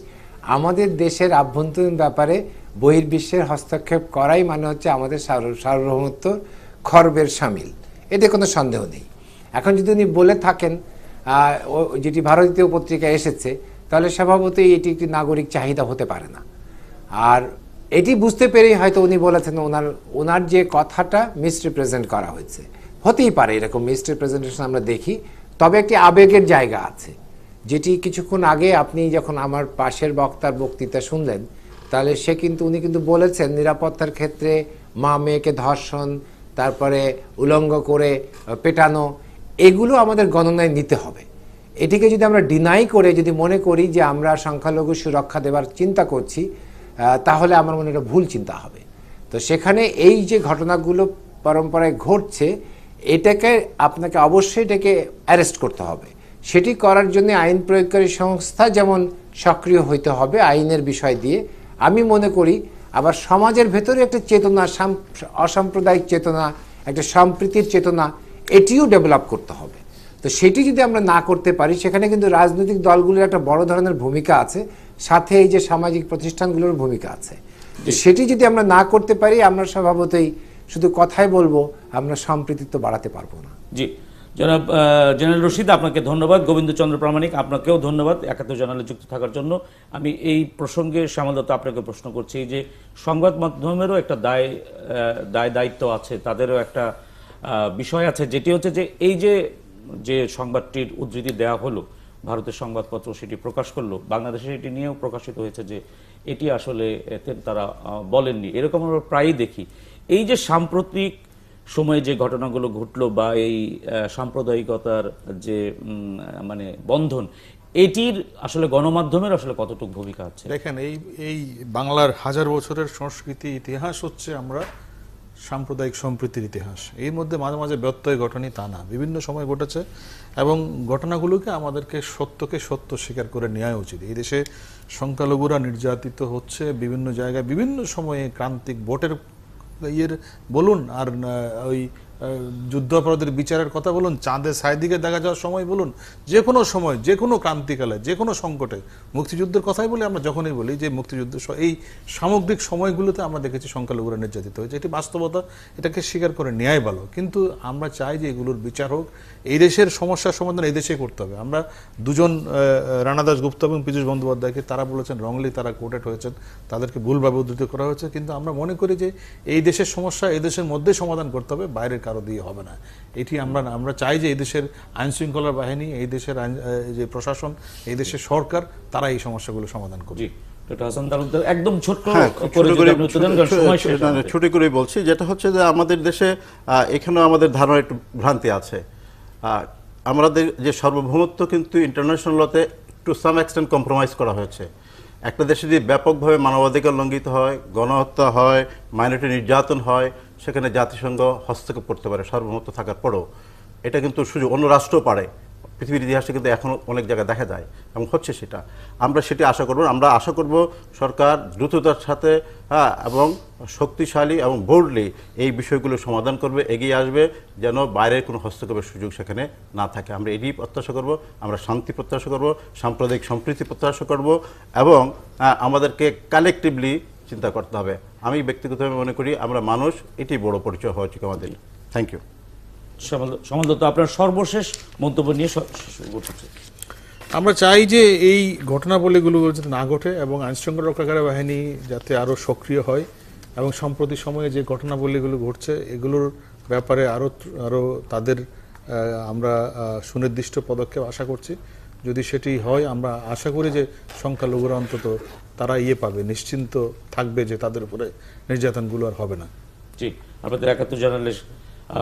Speaker 1: আমাদের দেশের আভ্যন্তরীণ ব্যাপারে বহির্বিশ্বের হস্তক্ষেপ করাই মানে হচ্ছে আমাদের সার্বভৌমত্ব খর্বের শামিল, এতে কোনো সন্দেহ নেই। এখন যদি উনি বলে থাকেন যেটি ভারতীয় পত্রিকায় এসেছে, তাহলে স্বভাবতই এটি একটি নাগরিক চাহিদা হতে পারে না। আর এটি বুঝতে পেরেই হয়তো উনি বলেছেন ওনার যে কথাটা মিসরিপ্রেজেন্ট করা হয়েছে। হতেই পারে এরকম মিসরিপ্রেজেন্টেশন আমরা দেখি, তবে একটি আবেগের জায়গা আছে, যেটি কিছুক্ষণ আগে আপনি যখন আমার পাশের বক্তার বক্তৃতা শুনলেন, তাহলে উনি কিন্তু বলেছেন নিরাপত্তার ক্ষেত্রে মা মেয়েকে ধর্ষণ, তারপরে উলঙ্গ করে পেটানো, এগুলো আমাদের গণনায় নিতে হবে। এটিকে যদি আমরা ডিনাই করে যদি মনে করি যে আমরা সংখ্যালঘু সুরক্ষা দেবার চিন্তা করছি, তাহলে আমার মনে হয় ভুল চিন্তা হবে। তো সেখানে এই যে ঘটনাগুলো পরম্পরায় ঘটছে, এটাকে আপনাকে অবশ্যই এটাকে অ্যারেস্ট করতে হবে। সেটি করার জন্য আইন প্রয়োগকারী সংস্থা যেমন সক্রিয় হইতে হবে আইনের বিষয় দিয়ে, আমি মনে করি আবার সমাজের ভেতরে একটা চেতনা, অসাম্প্রদায়িক চেতনা, একটা সম্প্রীতির চেতনা, এটিও ডেভেলপ করতে হবে। তো সেটি যদি আমরা না করতে পারি, সেখানে কিন্তু রাজনৈতিক দলগুলোর একটা বড় ধরনের ভূমিকা আছে, সাথে এই যে সামাজিক প্রতিষ্ঠানগুলোর ভূমিকা আছে। সেটি যদি আমরা না করতে পারি, আমরা স্বভাবতই শুধু কথাই বলবো, আমরা সম্প্রীতিত্ব বাড়াতে পারবো না।
Speaker 2: জি, জনাব জেনারেল রশিদ, আপনাকে ধন্যবাদ। গোবিন্দচন্দ্র প্রামাণিক, আপনাকেও ধন্যবাদ ৭১ জার্নালে যুক্ত থাকার জন্য। আমি এই প্রসঙ্গে শ্যামল দত্ত আপনাকে প্রশ্ন করছি যে সংবাদ মাধ্যমেরও একটা দায়িত্ব আছে, তাদেরও একটা বিষয় আছে, যেটি হচ্ছে যে এই যে সংবাদটির উদ্ধৃতি দেওয়া হলো, ভারতের সংবাদপত্র সেটি প্রকাশ করলো, বাংলাদেশে এটি নিয়েও প্রকাশিত হয়েছে যে এটি আসলে তারা বলেননি। এরকম আমরা প্রায়ই দেখি। এই যে সাম্প্রতিক সময়ে যে ঘটনাগুলো ঘটলো, বা এই সাম্প্রদায়িকতার যে মানে বন্ধন, এটির আসলে গণমাধ্যমের আসলে কতটুকু ভূমিকা আছে?
Speaker 3: দেখেন, এই বাংলার হাজার বছরের সংস্কৃতি ইতিহাস হচ্ছে আমরা সাম্প্রদায়িক সম্প্রীতির ইতিহাস। এর মধ্যে মাঝে মাঝে ব্যত্যয় ঘটনি তা না, বিভিন্ন সময় ঘটেছে, এবং ঘটনাগুলোকে আমাদেরকে সত্যকে সত্য স্বীকার করে নেওয়া উচিত। এই দেশে সংখ্যালঘুরা নির্যাতিত হচ্ছে বিভিন্ন জায়গায়, বিভিন্ন সময়ে ক্রান্তিক ভোটের বলুন, আর ওই যুদ্ধাপরাধের বিচারের কথা বলুন, চাঁদে ছায়াদিকে দেখা যাওয়ার সময় বলুন, যে কোনো সময়, যে কোনো ক্রান্তিকালে, যে কোনো সংকটে, মুক্তিযুদ্ধের কথাই বলি আমরা, যখনই বলি যে মুক্তিযুদ্ধ, এই সামগ্রিক সময়গুলোতে আমরা দেখেছি সংখ্যালঘুরা নির্যাতিত হয়েছে। এটি বাস্তবতা, এটাকে স্বীকার করে নেয়াই ভালো। কিন্তু আমরা চাই যে এগুলোর বিচার হোক, এই দেশের সমস্যার সমাধান এই দেশেই করতে হবে। আমরা দুজন রানা দাশগুপ্ত এবং পীযূষ বন্দ্যোপাধ্যায়কে তারা বলেছেন রংলি তারা কোটেড হয়েছেন, তাদেরকে ভুলভাবে উদ্ধৃত করা হয়েছে, কিন্তু আমরা মনে করি যে এই দেশের সমস্যা এই দেশের মধ্যেই সমাধান করতে হবে, বাইরের কারো দিয়ে হবে না। এটি আমরা চাই যে এই দেশের আইন শৃঙ্খলা বাহিনী, এই দেশের যে প্রশাসন, এই দেশের সরকার, তারা এই সমস্যাগুলো সমাধান করবে।
Speaker 2: একদম ছোট
Speaker 4: করে বলছি, যেটা হচ্ছে যে আমাদের দেশে এখানেও আমাদের ধারণা একটু ভ্রান্তি আছে। আমাদের যে সার্বভৌমত্ব কিন্তু ইন্টারন্যাশনাল লতে টু সাম এক্সটেন্ট কম্প্রোমাইজ করা হয়েছে। একটা দেশে যদি ব্যাপকভাবে মানবাধিকার লঙ্ঘিত হয়, গণহত্যা হয়, মাইনরিটি নির্যাতন হয়, সেখানে জাতিসংঘ হস্তক্ষেপ করতে পারে সার্বভৌমত্ব থাকার পরেও। এটা কিন্তু সুযোগ অন্য রাষ্ট্রও পারে, পৃথিবীর ইতিহাসে কিন্তু এখনও অনেক জায়গায় দেখা যায় এবং হচ্ছে সেটা। আমরা সেটি আশা করব। আমরা আশা করব সরকার দ্রুততার সাথে এবং শক্তিশালী এবং বোল্ডলি এই বিষয়গুলো সমাধান করবে, এগিয়ে আসবে, যেন বাইরের কোনো হস্তক্ষেপের সুযোগ সেখানে না থাকে। আমরা এটি প্রত্যাশা করব। আমরা শান্তি প্রত্যাশা করব, সাম্প্রদায়িক সম্প্রীতি প্রত্যাশা করব, এবং আমাদেরকে কালেকটিভলি চিন্তা করতে হবে। আমি ব্যক্তিগতভাবে মনে করি আমরা মানুষ, এটি বড় পরিচয় হওয়া উচিত আমাদের। Thank you.
Speaker 2: সমল দত্ত, আপনার সর্বশেষ মন্তব্য নিয়ে করতে।
Speaker 3: আমরা চাই যে এই ঘটনাবলীগুলো যাতে না ঘটে এবং আইনশৃঙ্খলা রক্ষাকারী বাহিনী যাতে আরও সক্রিয় হয় এবং সম্প্রতি সময়ে যে ঘটনাবলীগুলো ঘটছে এগুলোর ব্যাপারে আরও তাদের আমরা সুনির্দিষ্ট পদক্ষেপ আশা করছি। যদি সেটি হয় আমরা আশা করি যে সংখ্যালঘুরা অন্তত তারা পাবে, নিশ্চিন্ত থাকবে যে তাদের উপরে নির্যাতনগুলো আর হবে না।
Speaker 2: জি, আপনাদের ৭১ জার্নালে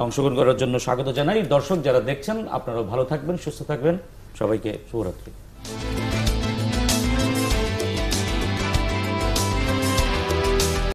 Speaker 2: অংশগ্রহণ করার জন্য স্বাগত জানাই। দর্শক যারা দেখছেন আপনারাও ভালো থাকবেন, সুস্থ থাকবেন। সবাইকে শুভরাত্রি।